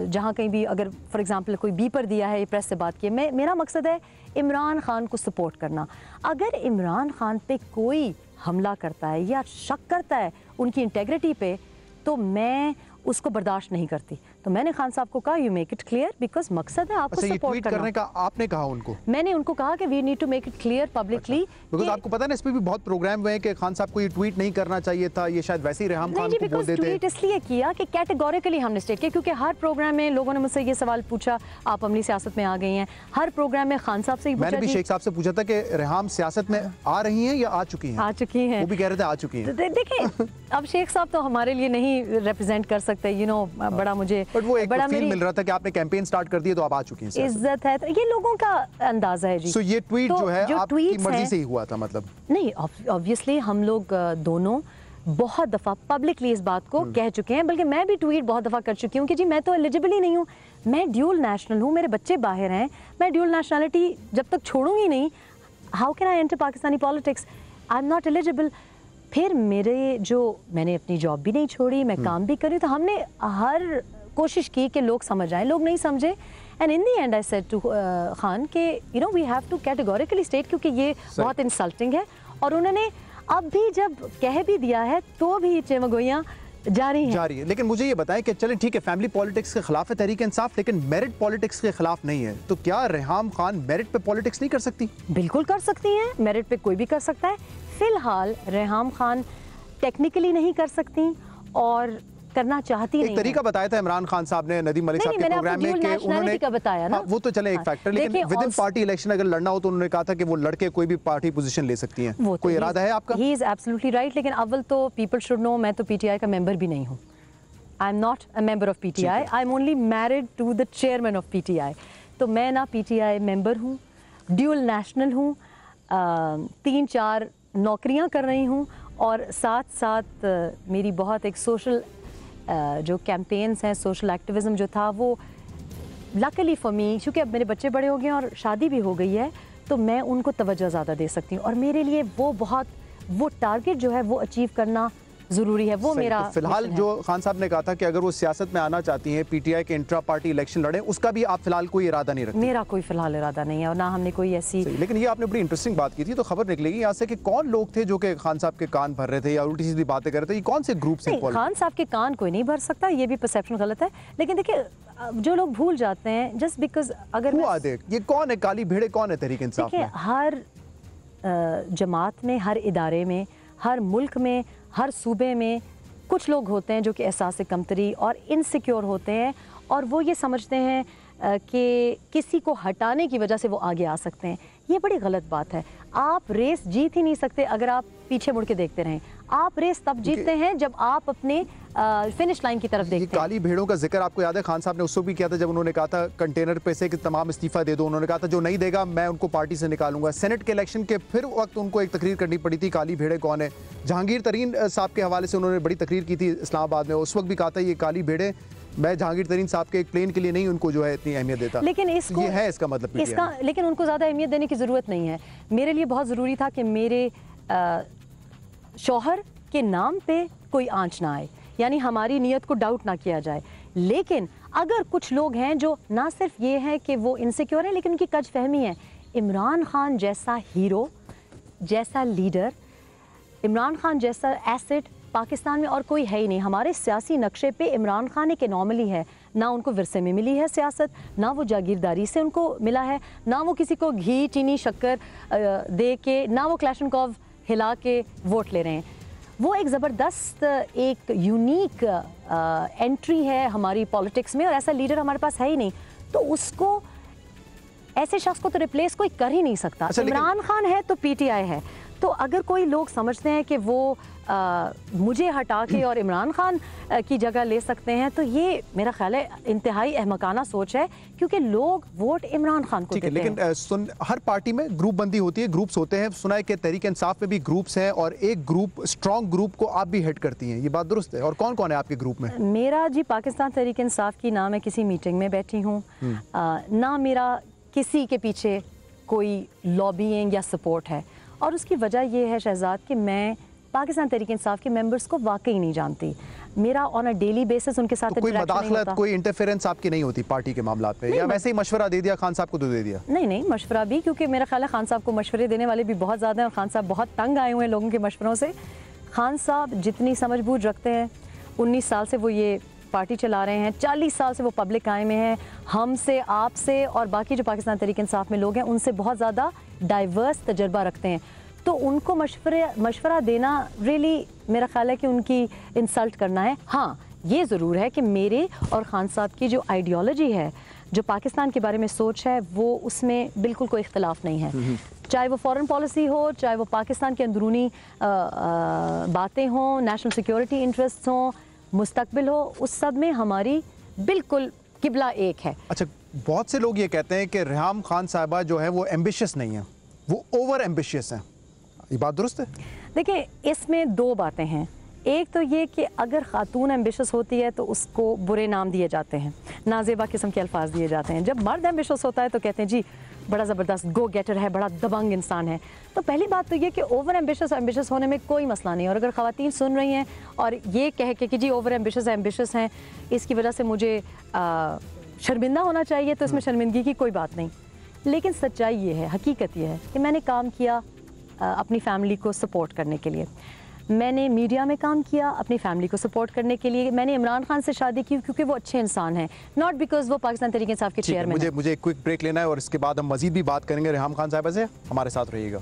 जहाँ कहीं भी अगर फॉर एग्जांपल कोई बीपर दिया है, प्रेस से बात की है। मेरा मकसद है इमरान खान को सपोर्ट करना। अगर इमरान खान पे कोई हमला करता है या शक करता है उनकी इंटेग्रिटी पे, तो मैं उसको बर्दाश्त नहीं करती। तो मैंने खान साहब को कहा you make it clear, because मकसद है आपको सपोर्ट करने का। आपने कहा उनको? मैंने उनको कहा कि we need to make it clear publicly, because आपको पता है ना इस पे भी बहुत प्रोग्राम हुए हैं कि खान साहब को ये ट्वीट नहीं करना चाहिए था, ये शायद वैसे ही रेहाम खान को बोल देते। ट्वीट इसलिए किया कि कैटेगोरिकली हमने स्टेट किया, क्योंकि हर प्रोग्राम में लोगों ने मुझसे ये सवाल पूछा, आप अमली सियासत में आ गई हैं। हर प्रोग्राम में खान साहब से ही पूछा। मैंने भी शेख साहब से पूछा था कि रेहाम सियासत में आ रही हैं या आ चुकी हैं? आ चुकी हैं। वो भी कह रहे थे आ चुकी हैं। देखिए अब शेख साहब तो हमारे लिए नहीं रिप्रेजेंट कर सकते, यू नो, बड़ा मुझे बड़ा फील मिल रहा था कि आपने कैंपेन स्टार्ट कर दिया तो आप आ चुकी हैं। इज्जत है, तो ये लोगों का अंदाजा है जी। सो ये ट्वीट जो है आपकी मर्जी से ही हुआ था? मतलब नहीं, ऑब्वियसली हम लोग दोनों बहुत दफ़ा पब्लिकली इस बात को कह चुके हैं, बल्कि मैं भी ट्वीट बहुत दफ़ा कर चुकी हूँ कि जी मैं तो एलिजिबल ही नहीं हूँ, मैं ड्यूल नेशनल हूँ, मेरे बच्चे बाहर हैं, मैं ड्यूल नेशनलिटी जब तक छोड़ूंगी नहीं, how can I enter Pakistani politics, I am not eligible. फिर मैंने अपनी जॉब भी नहीं छोड़ी, मैं काम भी करी, तो हमने हर कोशिश की कि लोग समझ आए, लोग नहीं समझे। And in the end I said to Khan के you know we have to categorically state, क्योंकि ये बहुत इंसल्टिंग है। और उन्होंने अब भी जब कह भी दिया है तो भी चमगोइयाँ जारी है। लेकिन मुझे ये बताएं कि चलें ठीक है फैमिली पॉलिटिक्स के खिलाफ है तहरीक इंसाफ, लेकिन मेरिट पॉलिटिक्स के खिलाफ नहीं है, तो क्या रेहाम खान मेरिट पे पॉलिटिक्स नहीं कर सकती? बिल्कुल कर सकती हैं, मेरिट पे कोई भी कर सकता है। फिलहाल रेहाम खान टेक्निकली नहीं कर सकती और करना चाहती नहीं। एक तरीका बताया था इमरान खान साहब ने नदीम मलिक साहब के प्रोग्राम में कि उन्होंने बताया ना, वो तो चले एक फैक्टर, लेकिन विद इन पार्टी इलेक्शन अगर लड़ना हो तो उन्होंने कहा था कि वो लड़के कोई भी पार्टी पोजीशन ले सकती हैं। कोई इरादा है आपका? ही इज एब्सोल्युटली राइट, लेकिन अव्वल तो पीपल शुड नो मैं तो पीटीआई का मेंबर भी नहीं हूँ। I am not a member of PTI, I am only married to the chairman of PTI. तो मैं ना पीटीआई मेंबर हूँ, ड्यूल नेशनल हूँ, 3-4 नौकरियाँ कर रही हूँ, और साथ साथ मेरी बहुत एक सोशल जो कैंपेन्स हैं, सोशल एक्टिविज़म जो था वो लकीली फॉर मी, क्योंकि अब मेरे बच्चे बड़े हो गए हैं और शादी भी हो गई है, तो मैं उनको तवज्जो ज़्यादा दे सकती हूँ। और मेरे लिए वो टारगेट जो है वो अचीव करना ज़रूरी है, वो मेरा तो फिलहाल जो खान साहब ने कहा था कि अगर वो सियासत में आना चाहती हैं, पीटीआई के इंट्रा पार्टी इलेक्शन लड़े, उसका भी आप फिलहाल कोई इरादा नहीं रखते? मेरा कोई फिलहाल इरादा नहीं है और ना हमने कोई ऐसी। लेकिन ये आपने बड़ी इंटरेस्टिंग बात की थी, तो खबर निकलेगी यहाँ से कि कौन लोग थे जो कि खान साहब के कान भर रहे थे या उल्टी सीधी बातें कर रहे थे, ये कौन से ग्रुप से? खान साहब के कान कोई नहीं भर सकता, ये भी परसेप्शन गलत है। लेकिन देखिए जो लोग भूल जाते हैं जस्ट बिकॉज अगर ये कौन है, काली भेड़े कौन है तहरीक इंसाफ में? हर जमात में, हर इदारे में, हर मुल्क में, हर सूबे में कुछ लोग होते हैं जो कि एहसास कमतरी और इनसिक्योर होते हैं, और वो ये समझते हैं कि किसी को हटाने की वजह से वो आगे आ सकते हैं। ये बड़ी गलत बात है। आप रेस जीत ही नहीं सकते अगर आप पीछे मुड़ के देखते रहें। आप रेस तब जीतते हैं जब आप अपने फिनिश लाइन की तरफ देखते हैं। काली भेड़ों का जिक्र आपको याद है खान साहब ने उस वक्त भी किया था जब उन्होंने कहा था कंटेनर पे से कि तमाम इस्तीफा दे दो। उन्होंने कहा था जो नहीं देगा मैं उनको पार्टी से निकालूंगा। सेनेट के इलेक्शन के फिर वक्त उनको एक तकरीर करनी पड़ी थी, काली भेड़े कौन है। जहांगीर तरीन साहब के हवाले से उन्होंने बड़ी तकरीर की थी इस्लामाबाद में, उस वक्त भी कहा था ये काली भेड़े, मैं जहांगीर तरीन साहब के एक प्लेन के लिए नहीं उनको जो है इतनी अहमियत देता। लेकिन इसको ये है इसका मतलब लेकिन उनको ज़्यादा अहमियत देने की ज़रूरत नहीं है। मेरे लिए बहुत ज़रूरी था कि मेरे शौहर के नाम पे कोई आंच ना आए, यानी हमारी नीयत को डाउट ना किया जाए। लेकिन अगर कुछ लोग हैं जो ना सिर्फ ये है कि वो इनसिक्योर है, लेकिन उनकी कज फहमी है। इमरान खान जैसा हीरो, जैसा लीडर, इमरान खान जैसा एसेट पाकिस्तान में और कोई है ही नहीं। हमारे सियासी नक्शे पे इमरान खान एक एनॉमली है। ना उनको विरसे में मिली है सियासत, ना वो जागीरदारी से उनको मिला है, ना वो किसी को घी चीनी शक्कर दे के, ना वो क्लैशनकॉव हिला के वोट ले रहे हैं। वो एक ज़बरदस्त, एक यूनिक एंट्री है हमारी पॉलिटिक्स में, और ऐसा लीडर हमारे पास है ही नहीं। तो उसको, ऐसे शख्स को तो रिप्लेस कोई कर ही नहीं सकता। इमरान खान है तो पीटीआई है, तो अगर कोई लोग समझते हैं कि वो मुझे हटा के और इमरान खान की जगह ले सकते हैं, तो ये मेरा ख्याल है इंतहाई अहमकाना सोच है, क्योंकि लोग वोट इमरान खान को देते हैं। लेकिन हर पार्टी में ग्रुप बंदी होती है, ग्रुप्स होते हैं। सुना है कि तहरीक इंसाफ में भी ग्रुप्स हैं और एक ग्रुप, स्ट्रॉन्ग ग्रुप को आप भी हेड करती हैं, ये बात दुरुस्त है? और कौन कौन है आपके ग्रुप में? मेरा जी पाकिस्तान तहरीक इंसाफ की ना मैं किसी मीटिंग में बैठी हूँ, ना मेरा किसी के पीछे कोई लॉबिंग या सपोर्ट है। और उसकी वजह यह है शहजाद कि मैं पाकिस्तान तहरीक इंसाफ के मेंबर्स को वाकई नहीं जानती। मेरा ऑन अ डेली बेसिस उनके साथ कोई मदाखलत, कोई इंटरफेरेंस आपकी नहीं होती पार्टी के मामलात में, या वैसे ही मशवरा दे दिया खान साहब को तो दे दिया? नहीं, मशवरा भी, क्योंकि मेरा ख्याल है खान साहब को मशवरे देने वाले भी बहुत ज़्यादा हैं और खान साहब बहुत तंग आए हुए हैं लोगों के मशवरों से। खान साहब जितनी समझबूझ रखते हैं, 19 साल से वो ये पार्टी चला रहे हैं, 40 साल से वो पब्लिक आए में हैं, हमसे, आपसे और बाकी जो पाकिस्तान तहरीक इंसाफ में लोग हैं उनसे बहुत ज़्यादा डाइवर्स तजर्बा रखते हैं। तो उनको मशवरा देना रियली मेरा ख्याल है कि उनकी इंसल्ट करना है। हाँ, ये ज़रूर है कि मेरे और खान साहब की जो आइडियोलॉजी है, जो पाकिस्तान के बारे में सोच है, वो उसमें बिल्कुल कोई इख्तलाफ नहीं है। चाहे वो फॉरेन पॉलिसी हो, चाहे वो पाकिस्तान के अंदरूनी बातें हों, नेशनल सिक्योरिटी इंटरेस्ट हों, मुस्तकबिल हो, उस सब में हमारी बिल्कुल किबला एक है। अच्छा, बहुत से लोग ये कहते हैं कि रेहाम खान साहिबा जो है वो एम्बिशियस नहीं है, वो ओवर एम्बिशियस हैं, ये बात दुरुस्त है? देखिए, इसमें दो बातें हैं। एक तो ये कि अगर खातून एम्बिशियस होती है तो उसको बुरे नाम दिए जाते हैं, नाजेबा किस्म के अल्फाज दिए जाते हैं। जब मर्द एम्बिशियस होता है तो कहते हैं जी बड़ा ज़बरदस्त गो गेटर है, बड़ा दबंग इंसान है। तो पहली बात तो ये कि ओवर एम्बिशियस होने में कोई मसला नहीं है। और अगर ख़वातीन सुन रही हैं और ये कह के कि जी ओवर एम्बिशियस हैं, इसकी वजह से मुझे शर्मिंदा होना चाहिए, तो इसमें शर्मिंदगी की कोई बात नहीं। लेकिन सच्चाई ये है, हकीकत ये है कि मैंने काम किया अपनी फैमिली को सपोर्ट करने के लिए, मैंने मीडिया में काम किया अपनी फैमिली को सपोर्ट करने के लिए, मैंने इमरान खान से शादी की क्योंकि वो अच्छे इंसान हैं, नॉट बिकॉज वो पाकिस्तान तहरीक इंसाफ के चेयरमैन हैं। मुझे क्विक ब्रेक लेना है और इसके बाद हम मजीद भी बात करेंगे रेहाम खान साहिबा से। हमारे साथ रहिएगा।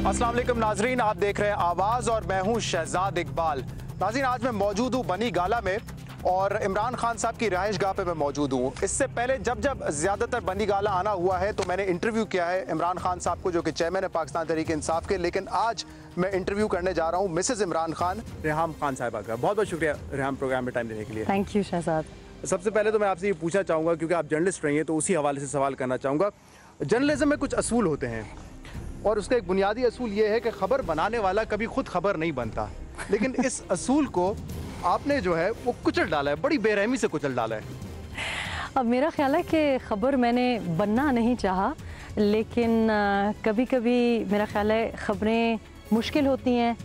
अस्सलाम वालेकुम नाजरीन, आप देख रहे हैं आवाज़ और मैं हूं शहजाद इकबाल। नाज़रीन, आज मैं मौजूद हूं बनी गाला में और इमरान खान साहब की रिहाइश गाह पे मैं मौजूद हूं। इससे पहले जब ज़्यादातर बनी गाला आना हुआ है तो मैंने इंटरव्यू किया है इमरान खान साहब को, जो कि चेयरमैन है पाकिस्तान तहरीक इंसाफ के। लेकिन आज मैं इंटरव्यू करने जा रहा हूँ मिसेज़ इमरान खान, रेहाम खान साहिबा का। बहुत बहुत शुक्रिया रेहाम प्रोग्राम में टाइम देने के लिए। Thank you Shahzad. सबसे पहले तो मैं आपसे ये पूछना चाहूँगा, क्योंकि आप जर्नलिस्ट रही हैं, तो उसी हवाले से सवाल करना चाहूँगा। जर्नलिज्म में कुछ असूल होते हैं और उसका एक बुनियादी असूल ये है कि खबर बनाने वाला कभी खुद खबर नहीं बनता। लेकिन इस असूल को आपने जो है वो कुचल डाला है, बड़ी बेरहमी से कुचल डाला है। अब मेरा ख्याल है कि ख़बर मैंने बनना नहीं चाहा, लेकिन कभी कभी मेरा ख्याल है ख़बरें मुश्किल होती हैं,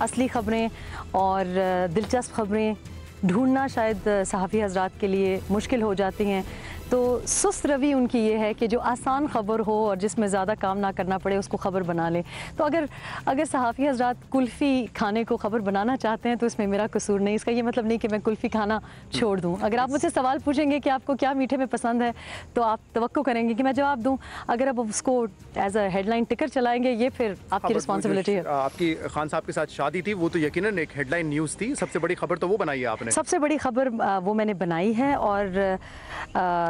असली ख़बरें और दिलचस्प ख़बरें ढूंढना शायद सहाफ़ी हज़रात के लिए मुश्किल हो जाती हैं। तो सुस्त रवि उनकी ये है कि जो आसान ख़बर हो और जिसमें ज़्यादा काम ना करना पड़े उसको ख़बर बना लें। तो अगर सहाफ़ी हज़रात कुल्फ़ी खाने को ख़बर बनाना चाहते हैं तो इसमें मेरा कसूर नहीं। इसका ये मतलब नहीं कि मैं कुल्फ़ी खाना छोड़ दूँ। अगर आप मुझसे सवाल पूछेंगे कि आपको क्या मीठे में पसंद है तो आप तवक्को करेंगे कि मैं जवाब दूँ। अगर आप उसको एज अ हेडलाइन टिकर चलाएँगे, ये फिर आपकी रिस्पॉन्सिबिलिटी है। आपकी खान साहब के साथ शादी थी, वो तो यकीनन एक हेडलाइन न्यूज़ थी। सबसे बड़ी खबर तो वो बनाई है आपने। सबसे बड़ी खबर वो मैंने बनाई है और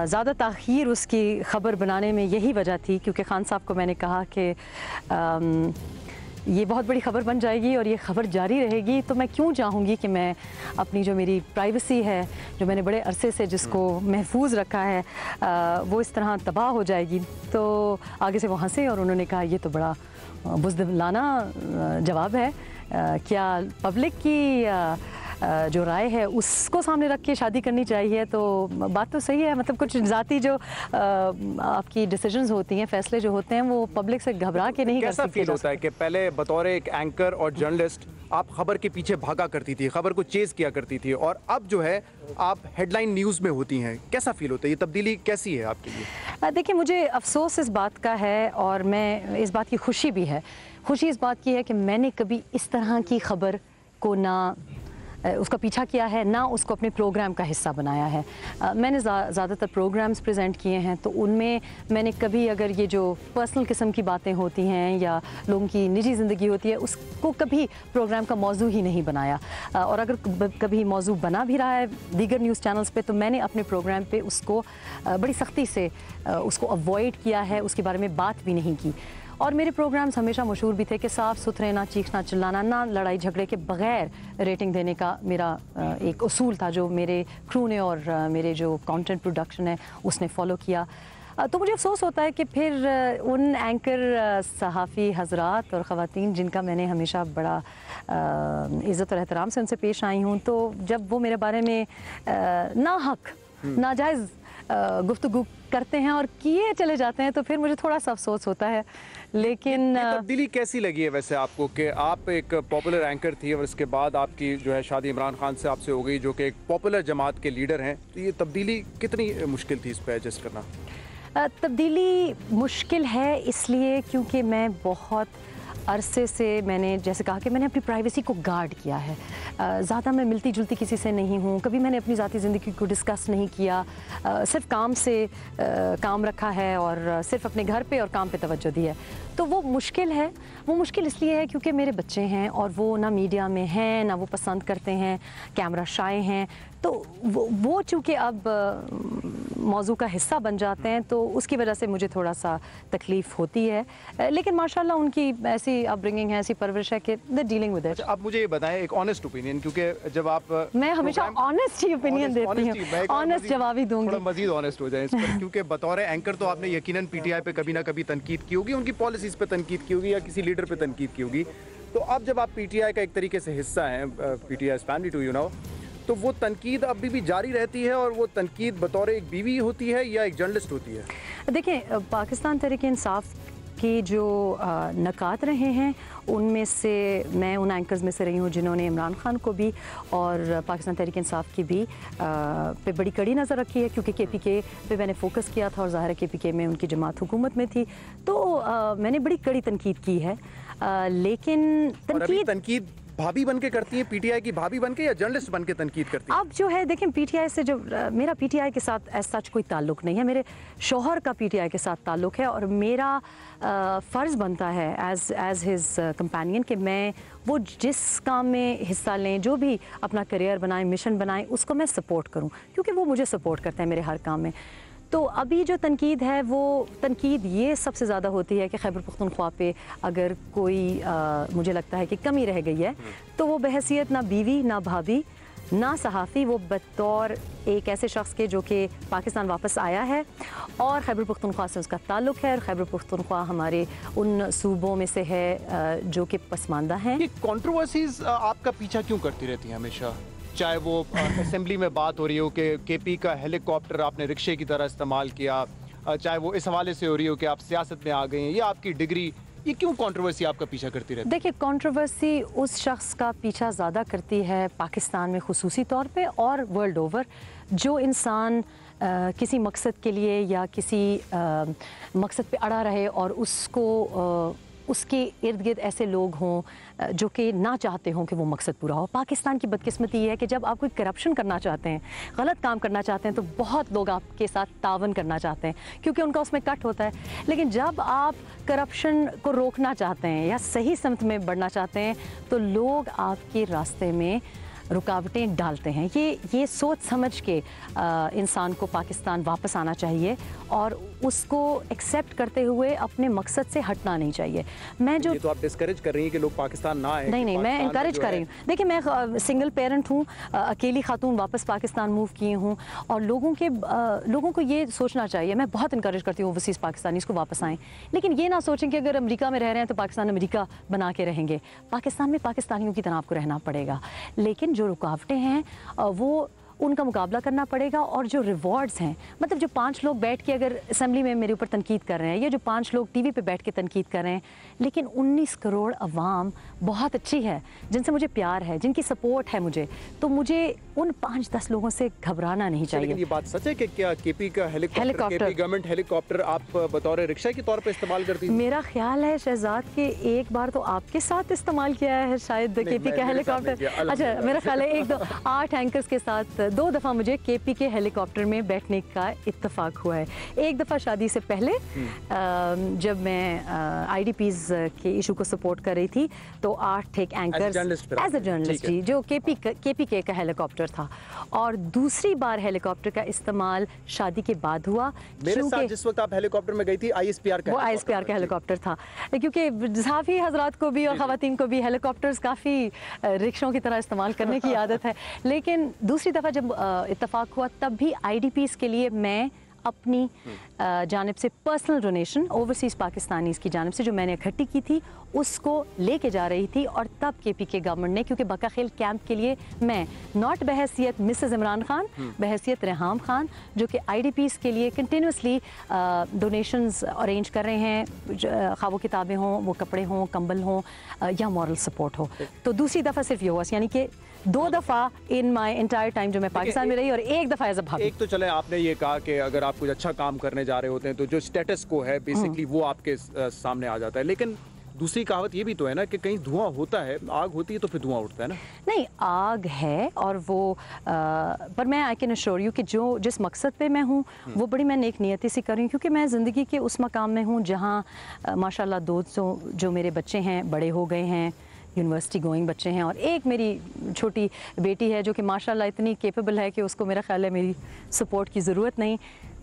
ज़्यादा ताख़ीर उसकी ख़बर बनाने में यही वजह थी क्योंकि खान साहब को मैंने कहा कि ये बहुत बड़ी ख़बर बन जाएगी और ये ख़बर जारी रहेगी, तो मैं क्यों चाहूँगी कि मैं अपनी जो मेरी प्राइवेसी है, जो मैंने बड़े अरसे से जिसको महफूज रखा है, वो इस तरह तबाह हो जाएगी। तो आगे से वो हंसे और उन्होंने कहा ये तो बड़ा बुज़दिलाना जवाब है, क्या पब्लिक की जो राय है उसको सामने रख के शादी करनी चाहिए। तो बात तो सही है, मतलब कुछ ज़ाती जो आपकी डिसीजंस होती हैं, फैसले जो होते हैं, वो पब्लिक से घबरा के नहीं कर सकते। कैसा फील होता है कि पहले बतौर एक एंकर और जर्नलिस्ट आप खबर के पीछे भागा करती थी, खबर को चेज़ किया करती थी, और अब जो है आप हेडलाइन न्यूज़ में होती हैं, कैसा फील होता है? ये तब्दीली कैसी है आपके लिए? देखिए, मुझे अफसोस इस बात का है और मैं इस बात की खुशी भी है। खुशी इस बात की है कि मैंने कभी इस तरह की खबर को ना उसका पीछा किया है, ना उसको अपने प्रोग्राम का हिस्सा बनाया है। मैंने ज़्यादातर प्रोग्राम्स प्रेजेंट किए हैं, तो उनमें मैंने कभी अगर ये जो पर्सनल किस्म की बातें होती हैं या लोगों की निजी ज़िंदगी होती है, उसको कभी प्रोग्राम का मौजू ही नहीं बनाया। और अगर कभी मौजू बना भी रहा है दीगर न्यूज़ चैनल्स पे, तो मैंने अपने प्रोग्राम पे उसको बड़ी सख्ती से उसको अवॉइड किया है, उसके बारे में बात भी नहीं की। और मेरे प्रोग्राम्स हमेशा मशहूर भी थे कि साफ़ सुथरे, ना चीखना चिल्लाना, ना लड़ाई झगड़े के बग़ैर रेटिंग देने का मेरा एक उसूल था, जो मेरे क्रू ने और मेरे जो कंटेंट प्रोडक्शन है उसने फ़ॉलो किया। तो मुझे अफसोस होता है कि फिर उन एंकर सहाफ़ी हज़रात और ख़वातीन जिनका मैंने हमेशा बड़ा इज़्ज़त और एहतराम से उनसे पेश आई हूँ, तो जब वो मेरे बारे में नाहक नाजायज़ गुफ्तगू करते हैं और किए चले जाते हैं, तो फिर मुझे थोड़ा सा अफसोस होता है। लेकिन तब्दीली कैसी लगी है वैसे आपको कि आप एक पॉपुलर एंकर थी और इसके बाद आपकी जो है शादी इमरान खान से आपसे हो गई, जो कि एक पॉपुलर जमात के लीडर हैं, तो ये तब्दीली कितनी मुश्किल थी इस पर एडजस्ट करना? तब्दीली मुश्किल है इसलिए क्योंकि मैं बहुत अरसे से, मैंने जैसे कहा कि मैंने अपनी प्राइवेसी को गार्ड किया है। ज़्यादा मैं मिलती जुलती किसी से नहीं हूँ, कभी मैंने अपनी ज़ाती ज़िंदगी को डिस्कस नहीं किया, सिर्फ काम से काम रखा है और सिर्फ अपने घर पे और काम पे तवज्जो दी है। तो वो मुश्किल है। वो मुश्किल इसलिए है क्योंकि मेरे बच्चे हैं और वो ना मीडिया में हैं, ना वो पसंद करते हैं, कैमरा शाय हैं, तो वो चूँकि अब मौजू का हिस्सा बन जाते हैं, तो उसकी वजह से मुझे थोड़ा सा तकलीफ़ होती है। लेकिन माशाल्लाह उनकी ऐसी अपब्रिंगिंग है, ऐसी परवरिश है कि दे डीलिंग विद इट। आप मुझे ये बताएं एक ऑनेस्ट ओपिनियन, क्योंकि जब आप मैं हमेशा ऑनेस्ट ही ओपिनियन देती हूँ, ऑनेस्ट जवाब ही दूंगी। थोड़ा मजीद ऑनेस्ट हो जाए इस पर, क्योंकि बतौर एंकर तो आपने यकीनन पीटीआई पे कभी ना कभी तनकीद की होगी, उनकी पॉलिसीज़ पे तनकीद की होगी या किसी लीडर पे तनकीद की होगी। तो अब जब आप पीटीआई का एक तरीके से हिस्सा हैं, PTI family too you know, तो वो तनकीद अभी भी जारी रहती है और वो तनकीद बतौर एक बीवी होती है या एक जर्नलिस्ट होती है? देखिए, पाकिस्तान तहरीक इंसाफ के जो नकात रहे हैं, उनमें से मैं उन एंकर्स में से रही हूँ जिन्होंने इमरान खान को भी और पाकिस्तान तहरीक इंसाफ की भी पे बड़ी कड़ी नज़र रखी है, क्योंकि केपीके पे मैंने फोकस किया था और ज़ाहिर है केपीके में उनकी जमात हुकूमत में थी, तो मैंने बड़ी कड़ी तनकीद की है। लेकिन तनकीद भाभी बन के करती है, पीटीआई की भाभी बन के या जर्नलिस्ट बन के तनकीद करती है? अब जो है देखें, पीटीआई से जो मेरा पीटीआई के साथ एज सच कोई ताल्लुक़ नहीं है, मेरे शौहर का पीटीआई के साथ ताल्लुक़ है और मेरा फ़र्ज़ बनता है एज हिज कंपेनियन कि मैं वो जिस काम में हिस्सा लें, जो भी अपना करियर बनाएं, मिशन बनाएं, उसको मैं सपोर्ट करूं, क्योंकि वो मुझे सपोर्ट करते हैं मेरे हर काम में। तो अभी जो तनकीद है, वो तनकीद ये सबसे ज़्यादा होती है कि खैबर पख्तूनख्वा पे अगर कोई मुझे लगता है कि कमी रह गई है, तो वो बहैसियत ना बीवी, ना भाभी, ना सहाफ़ी, वो बतौर एक ऐसे शख्स के जो कि पाकिस्तान वापस आया है और खैबर पख्तूनख्वा से उसका ताल्लुक़ है, और खैबर पख्तूनख्वा हमारे उन सूबों में से है जो कि पसमानदा हैं। ये कंट्रोवर्सीज़ आपका पीछा क्यों करती रहती हैं हमेशा? चाहे वो असेंबली में बात हो रही हो कि केपी का हेलीकॉप्टर आपने रिक्शे की तरह इस्तेमाल किया, चाहे वो इस हवाले से हो रही हो कि आप सियासत में आ गए हैं, या आपकी डिग्री, ये क्यों कंट्रोवर्सी आपका पीछा करती रहती है? देखिए, कंट्रोवर्सी उस शख्स का पीछा ज़्यादा करती है पाकिस्तान में खुसूसी तौर पे और वर्ल्ड ओवर, जो इंसान किसी मकसद के लिए या किसी मकसद पे अड़ा रहे और उसको उसके इर्द गिर्द ऐसे लोग हों जो कि ना चाहते हों कि वो मकसद पूरा हो। पाकिस्तान की बदकिस्मती ये है कि जब आप कोई करप्शन करना चाहते हैं, गलत काम करना चाहते हैं, तो बहुत लोग आपके साथ तावन करना चाहते हैं क्योंकि उनका उसमें कट होता है। लेकिन जब आप करप्शन को रोकना चाहते हैं या सही समत में बढ़ना चाहते हैं, तो लोग आपके रास्ते में रुकावटें डालते हैं। ये सोच समझ के इंसान को पाकिस्तान वापस आना चाहिए और उसको एक्सेप्ट करते हुए अपने मकसद से हटना नहीं चाहिए। मैं जो ये तो आप डिस्करेज कर रही हैं कि लोग पाकिस्तान ना आए। नहीं, मैं इनकरेज कर रही हूँ। देखिए, मैं सिंगल पेरेंट हूँ, अकेली खातून वापस पाकिस्तान मूव किए हूँ और लोगों को ये सोचना चाहिए, मैं बहुत इनकरेज करती हूँ ओवरसीज़ पाकिस्तानीज़ को वापस आएँ, लेकिन ये ना सोचें कि अगर अमेरिका में रह रहे हैं तो पाकिस्तान अमेरिका बना के रहेंगे। पाकिस्तान में पाकिस्तानियों की तरह आपको रहना पड़ेगा, लेकिन जो रुकावटें हैं वो उनका मुकाबला करना पड़ेगा। और जो रिवॉर्ड्स हैं, मतलब जो 5 लोग बैठ के अगर असेंबली में मेरे ऊपर तनकीद कर रहे हैं, या जो 5 लोग टीवी पे बैठ के तनकीद कर रहे हैं, लेकिन 19 करोड़ अवाम बहुत अच्छी है, जिनसे मुझे प्यार है, जिनकी सपोर्ट है मुझे, तो मुझे उन 5-10 लोगों से घबराना नहीं चाहिए। लेकिन ये बात सच है कि क्या केपी का हेलीकॉप्टर, केपी गवर्नमेंट हेलीकॉप्टर आप बतौर रिक्शा के तौर पे इस्तेमाल करती हैं? मेरा ख्याल है शहजाद के एक बार तो आपके साथ इस्तेमाल किया है शायद केपी का हेलीकॉप्टर। अच्छा, मेरा ख्याल है 8 एंकर्स के साथ 2 दफ़ा मुझे केपी के हेलीकॉप्टर में बैठने का इत्तेफाक हुआ है। एक दफ़ा शादी से पहले जब मैं IDPs के इशू को सपोर्ट कर रही थी, तो 8 एक एंकर्स एज अ जर्नलिस्ट जी, जो केपी के का हेलीकॉप्टर था। और दूसरी बार हेलीकॉप्टर का इस्तेमाल शादी के बाद हुआ। मेरे साथ जिस वक्त आप हेलीकॉप्टर में गई थी, ISPR का, वो ISPR का हेलीकॉप्टर था, क्योंकि सहाफ़ी हजरात को भी और ख़वातीन को भी हेलीकॉप्टर्स काफ़ी रिक्शों की तरह इस्तेमाल करने की आदत है। लेकिन दूसरी दफ़ा जब इत्तफाक हुआ, तब भी IDPs के लिए मैं अपनी जानिब से पर्सनल डोनेशन ओवरसीज़ पाकिस्तानीज़ की जानिब से जो मैंने इकट्ठी की थी, उसको लेके जा रही थी। और तब केपी के गवर्नमेंट ने, क्योंकि बकाखेल कैंप के लिए मैं नॉट बहैसियत मिसेस इमरान खान, बहैसियत रेहाम खान, जो कि IDPs के लिए कंटिन्यूसली डोनेशंस अरेंज कर रहे हैं, खा वो किताबें हों, वो कपड़े हों, कंबल हों, या मॉरल सपोर्ट हो। तो दूसरी दफ़ा सिर्फ ये हुआ, यानी कि 2 दफ़ा इन माई एंटायर टाइम जो मैं पाकिस्तान में रही, और एक दफ़ा एज अ भाभी। एक तो चले आपने ये कहा कि अगर आप कुछ अच्छा काम करने जा रहे होते हैं तो जो स्टेटस को है बेसिकली वो आपके सामने आ जाता है, लेकिन दूसरी कहावत ये भी तो है ना कि कहीं धुआं होता है, आग होती है तो फिर धुआं उठता है ना। नहीं, आग है, और वो पर मैं आई कैन अश्योर यू कि जिस मकसद पे मैं हूँ वो बड़ी मैं नेक नियति से कर रही हूँ, क्योंकि मैं ज़िंदगी के उस मकाम में हूँ जहाँ माशाल्लाह 200 जो मेरे बच्चे हैं बड़े हो गए हैं, यूनिवर्सिटी गोइंग बच्चे हैं, और एक मेरी छोटी बेटी है जो कि माशाल्लाह इतनी केपेबल है कि उसको मेरा ख्याल है मेरी सपोर्ट की ज़रूरत नहीं।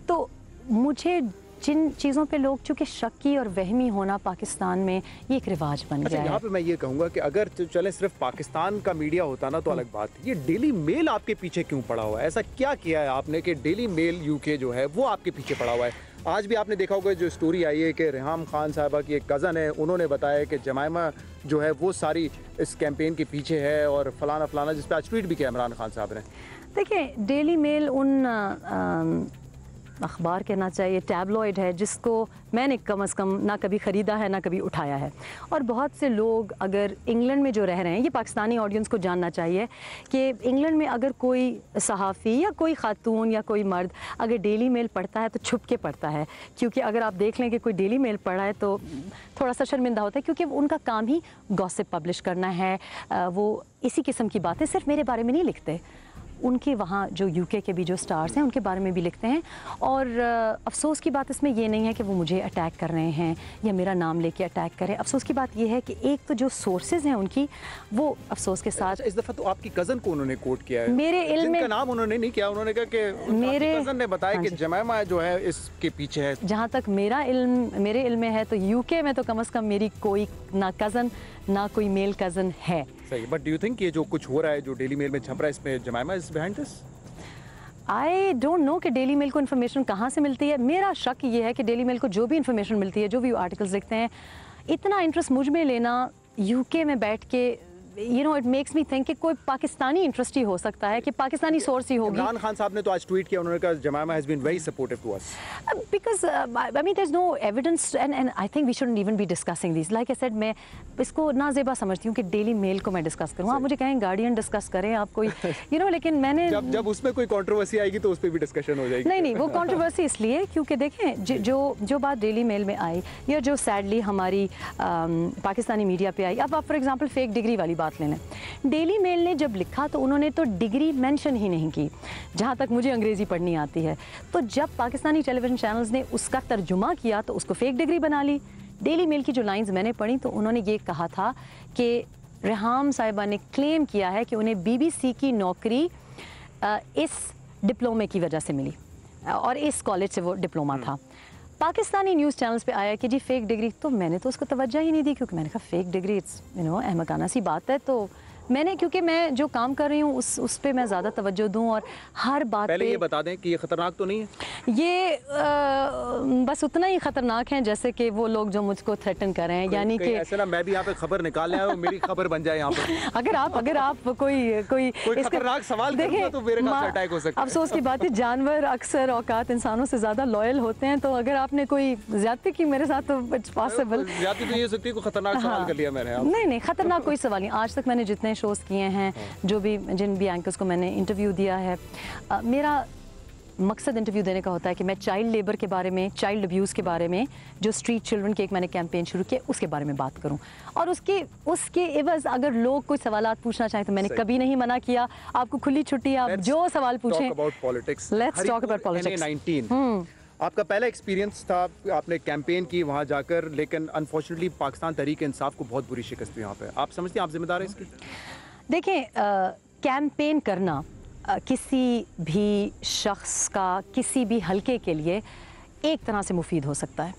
तो मुझे जिन चीज़ों पे लोग चूँकि शक्की और वहमी होना पाकिस्तान में ये एक रिवाज बन गया है। यहाँ पे मैं ये कहूँगा कि अगर चले सिर्फ पाकिस्तान का मीडिया होता ना तो अलग बात, ये डेली मेल आपके पीछे क्यों पड़ा हुआ है? ऐसा क्या किया है आपने कि डेली मेल UK जो है वो आपके पीछे पड़ा हुआ है? आज भी आपने देखा होगा जो स्टोरी आई है कि रेहाम खान साहबा की एक कज़न है, उन्होंने बताया कि जमाइमा जो है वो सारी इस कैंपेन के पीछे है और फलाना फलाना, जिस पर आज ट्वीट भी किया इमरान खान साहब ने। देखिए, डेली मेल उन अखबार कहना चाहिए टैबलॉइड है जिसको मैंने कम से कम ना कभी ख़रीदा है ना कभी उठाया है। और बहुत से लोग अगर इंग्लैंड में जो रह रहे हैं, ये पाकिस्तानी ऑडियंस को जानना चाहिए कि इंग्लैंड में अगर कोई सहाफ़ी या कोई ख़ातून या कोई मर्द अगर डेली मेल पढ़ता है तो छुप के पढ़ता है, क्योंकि अगर आप देख लें कि कोई डेली मेल पढ़ा है तो थोड़ा सा शर्मिंदा होता है, क्योंकि उनका काम ही गॉसिप पब्लिश करना है। वो इसी किस्म की बातें सिर्फ मेरे बारे में नहीं लिखते, उनके वहाँ जो UK के भी जो स्टार्स हैं उनके बारे में भी लिखते हैं। और अफसोस की बात इसमें ये नहीं है कि वो मुझे अटैक कर रहे हैं या मेरा नाम लेके अटैक करें। अफसोस की बात ये है कि एक तो जो सोर्सेज हैं उनकी, वो अफसोस के साथ इस दफ़ा तो आपकी कज़न को उन्होंने कोट किया है, मेरे इल्म में नाम उन्होंने नहीं किया, उन्होंने कहा कि मेरे कज़न ने बताया कि जमाइमा जो है इसके पीछे है। जहाँ तक मेरे इल्म में है तो UK में तो कम से कम मेरी कोई ना कज़न ना कोई मेल कज़न है। सही, बट डू यू थिंक ये जो कुछ हो रहा है, जो डेली मेल में छप रहा है, इसमें जमाइमा is behind this? I don't know कि डेली मेल को इन्फॉर्मेशन कहाँ से मिलती है। मेरा शक ये है कि डेली मेल को जो भी इन्फॉर्मेशन मिलती है, जो भी आर्टिकल्स लिखते हैं, इतना इंटरेस्ट मुझ में लेना UK में बैठ के, you no, it makes me think कि कोई पाकिस्तानी इंटरेस्ट ही हो सकता है, कि पाकिस्तानी सोर्स ही होगी। इमरान खान साहब ने तो आज ट्वीट किया, उन्होंने कहा Jemima has been very supportive to us, because I mean there is no evidence and I think we shouldn't even be discussing this. Like I said, मैं इसको नाजेबा समझती हूँ कि डेली मेल को मैं डिस्कस करूँ। आप मुझे कहें गार्डियन डिस्कस करें, आप कोई यू नो, लेकिन मैंने जब उसमें कोई कंट्रोवर्सी आएगी तो उस पर भी डिस्कशन हो जाएगी। नहीं, वो कंट्रोवर्सी इसलिए क्योंकि देखें जो बात डेली मेल में आई, या जो सैडली हमारी पाकिस्तानी मीडिया पे आई, अब आप फॉर एग्जांपल फेक डिग्री वाली बात ले लें। डेली मेल ने जब लिखा तो उन्होंने तो डिग्री मेंशन ही नहीं की, जहाँ तक मुझे अंग्रेज़ी पढ़नी आती है। तो जब पाकिस्तानी टेलीविज़न चैनल्स ने उसका तर्जुमा किया तो उसको फेक डिग्री बना ली। डेली मेल की जो लाइंस मैंने पढ़ी तो उन्होंने ये कहा था कि रेहाम साहिबा ने क्लेम किया है कि उन्हें BBC की नौकरी इस डिप्लोमे की वजह से मिली, और इस कॉलेज से वो डिप्लोमा था। पाकिस्तानी न्यूज़ चैनल्स पे आया कि जी फेक डिग्री, तो मैंने तो उसको तवज्जो ही नहीं दी, क्योंकि मैंने कहा fake degree, it's you know अहमकाना सी बात है, तो मैंने क्योंकि मैं जो काम कर रही हूँ उस पे मैं ज़्यादा तवज्जो दूँ और हर बात पहले पे ये बता दें कि ये खतरनाक तो नहीं है? ये बस उतना ही ख़तरनाक है जैसे कि वो लोग जो मुझको थ्रेटन कर रहे हैं, यानी कि ऐसे ना मैं भी यहाँ पे खबर निकाल आया हूँ, मेरी खबर बन जाए यहाँ पे। अगर आप कोई खतरनाक सवाल करूँगा तो मेरे ख़ास अटैक हो सकता है। अफसोस की बात है, जानवर अक्सर औकात इंसानों से ज़्यादा लॉयल होते हैं, तो अगर आपने कोई ज़्यादती की मेरे साथ तो इट्स पॉसिबल। ज़्यादती तो ये सकती है कोई खतरनाक सवाल कर लिया मैंने। नहीं, खतरनाक कोई सवाल नहीं। आज तक मैंने जितने शोज़ किए हैं, जिन भी एंकर्स को मैंने इंटरव्यू दिया है, मेरा मकसद इंटरव्यू देने का होता है कि मैं चाइल्ड लेबर के बारे में, चाइल्ड अब्यूज़ के बारे में, जो स्ट्रीट चिल्ड्रन के एक मैंने कैंपेन शुरू किया उसके बारे में बात करूं, और उसके एवज़ अगर लोग कोई सवालात पूछना चाहें तो मैंने कभी नहीं मना किया। आपको खुली छुट्टी, आप जो सवाल पूछें। Let's talk about politics. आपका पहला एक्सपीरियंस था, आपने कैंपेन की वहाँ जाकर, लेकिन अनफॉर्चुनेटली पाकिस्तान तहरीक इंसाफ को बहुत बुरी शिकस्त हुई यहाँ पे। आप समझते हैं आप जिम्मेदार हैं इसकी? देखें, कैंपेन करना किसी भी शख्स का किसी भी हलके के लिए एक तरह से मुफीद हो सकता है।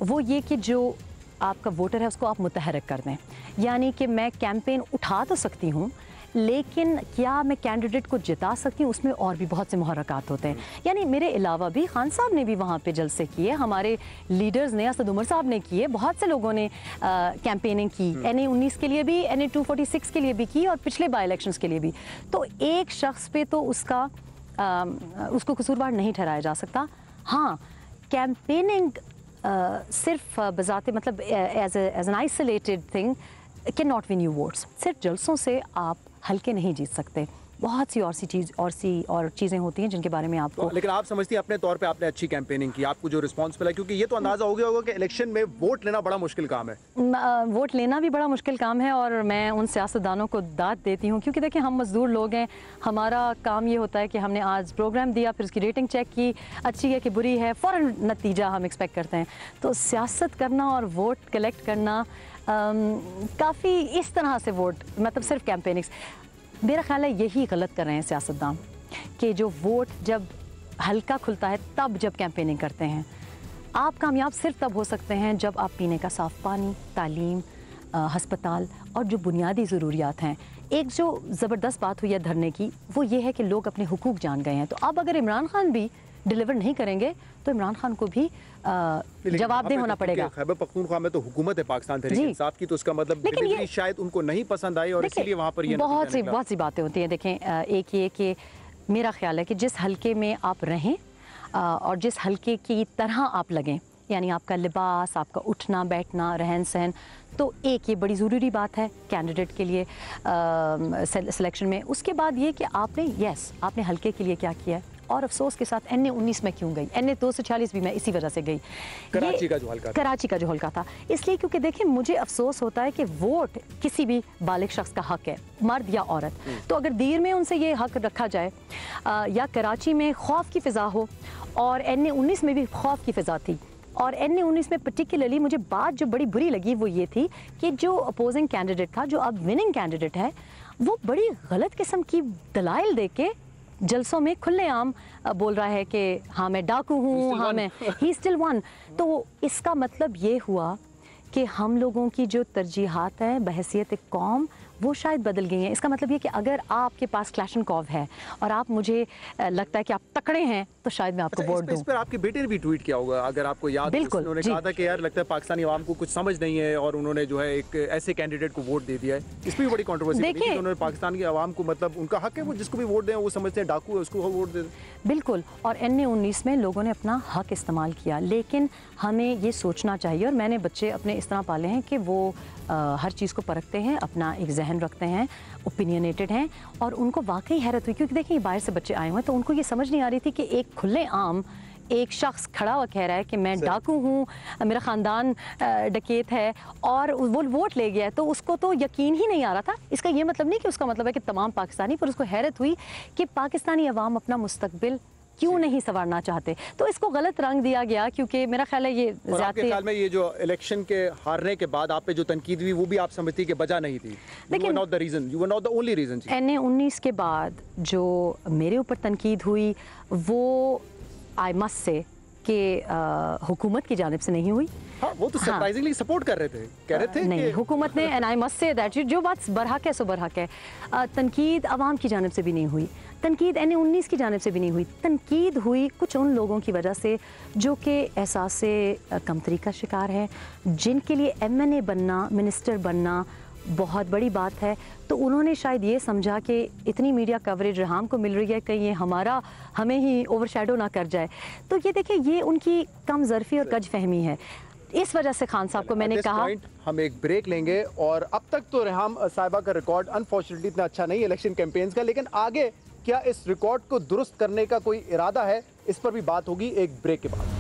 वो ये कि जो आपका वोटर है उसको आप मुतहर्रिक कर दें, यानी कि मैं कैंपेन उठा तो सकती हूँ, लेकिन क्या मैं कैंडिडेट को जिता सकती हूँ, उसमें और भी बहुत से मुहर्रकात होते हैं। यानी मेरे अलावा भी खान साहब ने भी वहाँ पे जलसे किए, हमारे लीडर्स ने, असद उमर साहब ने किए, बहुत से लोगों ने कैंपेनिंग की, NA-19 के लिए भी, NA-246 के लिए भी की, और पिछले बाई इलेक्शंस के लिए भी। तो एक शख्स पे तो उसको कसूरवार नहीं ठहराया जा सकता। हाँ, कैंपेनिंग सिर्फ बजाते मतलब as an isolated thing can not win you votes. सिर्फ जलसों से आप हल्के नहीं जीत सकते, बहुत सी और चीज़ें होती हैं जिनके बारे में आपको। लेकिन आप समझती हैं अपने तौर पे आपने अच्छी कैंपेनिंग की, आपको जो रिस्पांस मिला, क्योंकि ये तो अंदाजा हो गया होगा कि इलेक्शन में वोट लेना बड़ा मुश्किल काम है। वोट लेना भी बड़ा मुश्किल काम है, और मैं उन सियासतदानों को दाद देती हूँ, क्योंकि देखिए हम मजदूर लोग हैं, हमारा काम ये होता है कि हमने आज प्रोग्राम दिया, फिर उसकी रेटिंग चेक की, अच्छी है कि बुरी है, फ़ौरन नतीजा हम एक्सपेक्ट करते हैं। तो सियासत करना और वोट कलेक्ट करना काफ़ी इस तरह से वोट, मतलब सिर्फ कैंपेनिंग्स, मेरा ख्याल है यही गलत कर रहे हैं सियासतदान, कि जो वोट जब हल्का खुलता है तब जब कैंपेनिंग करते हैं। आप कामयाब सिर्फ तब हो सकते हैं जब आप पीने का साफ़ पानी, तालीम, हस्पताल और जो बुनियादी ज़रूरियात हैं। एक जो ज़बरदस्त बात हुई है धरने की, वो ये है कि लोग अपने हुकूक जान गए हैं। तो अब अगर इमरान खान भी डिलीवर नहीं करेंगे तो इमरान खान को भी जवाबदेह होना पड़ेगा। खैबर पख्तूनख्वा में तो हुकूमत है पाकिस्तान तहरीक इंसाफ की, तो उसका मतलब डिलीवरी शायद उनको नहीं पसंद आई और इसीलिए वहाँ पर ये बहुत सी बातें होती हैं। देखें, एक ये कि मेरा ख्याल है कि जिस हल्के में आप रहें और जिस हल्के की तरह आप लगें, यानी आपका लिबास, आपका उठना बैठना, रहन सहन, तो एक ये बड़ी ज़रूरी बात है कैंडिडेट के लिए सिलेक्शन में। उसके बाद ये कि आपने हल्के के लिए क्या किया है। और अफसोस के साथ NA-19 में क्यों गई, NA-246 भी मैं इसी वजह से गई, कराची का जो हल्का था, इसलिए क्योंकि देखिए मुझे अफसोस होता है कि वोट किसी भी बालिग शख्स का हक है, मर्द या औरत। तो अगर दीर में उनसे ये हक रखा जाए, या कराची में खौफ की फ़िज़ा हो, और NA-19 में भी खौफ की फ़िज़ा थी, और NA-19 में पर्टिकुलरली मुझे बात जो बड़ी बुरी लगी वो ये थी कि जो अपोजिंग कैंडिडेट था, जो अब विनिंग कैंडिडेट है, वो बड़ी गलत किस्म की दलाइल दे के जलसों में खुलेआम बोल रहा है कि हाँ मैं डाकू हूँ, हाँ मैं ही स्टिल वन। तो इसका मतलब ये हुआ कि हम लोगों की जो तरजीहात हैं बहैसियत एक कौम, वो शायद बदल गई हैं। इसका मतलब ये कि अगर आपके पास क्लैशनकॉव है और आप, मुझे लगता है कि आप तकड़े हैं, तो शायद मैं आपको वोट दूं। इस पर आपके बेटे ने भी ट्वीट किया होगा, अगर आपको याद है, उन्होंने कहा था कि यार लगता है पाकिस्तानी आवाम को कुछ समझ नहीं है, और उन्होंने जो है एक ऐसे कैंडिडेट को वोट दे दिया है। इस पर भी बड़ी कंट्रोवर्सी है कि उन्होंने पाकिस्तान की आवाम को, मतलब उनका हक है, वो जिसको भी वोट दें वो समझते हैं डाकू है, उसको वोट दे दें। बिल्कुल, और NA-19 में लोगों ने अपना हक इस्तेमाल किया, लेकिन हमें ये सोचना चाहिए, और मैंने बच्चे अपने इस तरह पाले हैं कि वो हर चीज़ को परखते हैं, अपना एक जहन रखते हैं, ओपिनियनेटेड हैं, और उनको वाकई हैरत हुई, क्योंकि देखिए बाहर से बच्चे आए हुए हैं, तो उनको ये समझ नहीं आ रही थी कि एक खुले आम एक शख्स खड़ा हुआ कह रहा है कि मैं डाकू हूँ, मेरा ख़ानदान डकैत है, और वो वोट ले गया है। तो उसको तो यकीन ही नहीं आ रहा था। इसका ये मतलब नहीं कि उसका मतलब है कि तमाम पाकिस्तानी, पर उसको हैरत हुई कि पाकिस्तानी अवाम अपना मुस्तकबिल क्यों नहीं संवारना चाहते। तो इसको गलत रंग दिया गया, क्योंकि मेरा ख्याल है ये आपके ख्याल में ये जो इलेक्शन के हारने के बाद आप पे जो तनकीद हुई वो भी आप समझती कि वजह नहीं थी, you were not the reason, you were not the only reason। NA-19 के बाद जो मेरे ऊपर तनकीद हुई, वो आई मस्ट से कि हुकूमत की जानिब से नहीं हुई। हाँ, वो तो सरप्राइजिंगली सपोर्ट कर रहे थे, कह रहे थे नहीं, हुकूमत ने, and I must say that जो बात बरहक है सो बरहक है। तनकीद आवाम की जानिब से भी नहीं हुई, तनकीद NA-19 की जानिब से भी नहीं हुई, तनकीद हुई कुछ उन लोगों की वजह से जो कि एहसास से कमतरी का शिकार है, जिनके लिए MNA बनना, मिनिस्टर बनना बहुत बड़ी बात है। तो उन्होंने शायद ये समझा कि इतनी मीडिया कवरेज रहाम को मिल रही है, कहीं ये हमें ही ओवरशैडो ना कर जाए। तो ये देखिए, ये उनकी कम ज़र्फ़ी और कज फहमी है। इस वजह से खान साहब को मैंने कहा हम एक ब्रेक लेंगे। और अब तक तो रेहाम साहिबा का रिकॉर्ड अनफॉर्चुनेटली इतना अच्छा नहीं है इलेक्शन कैंपेन्स का, लेकिन आगे क्या इस रिकॉर्ड को दुरुस्त करने का कोई इरादा है, इस पर भी बात होगी एक ब्रेक के बाद।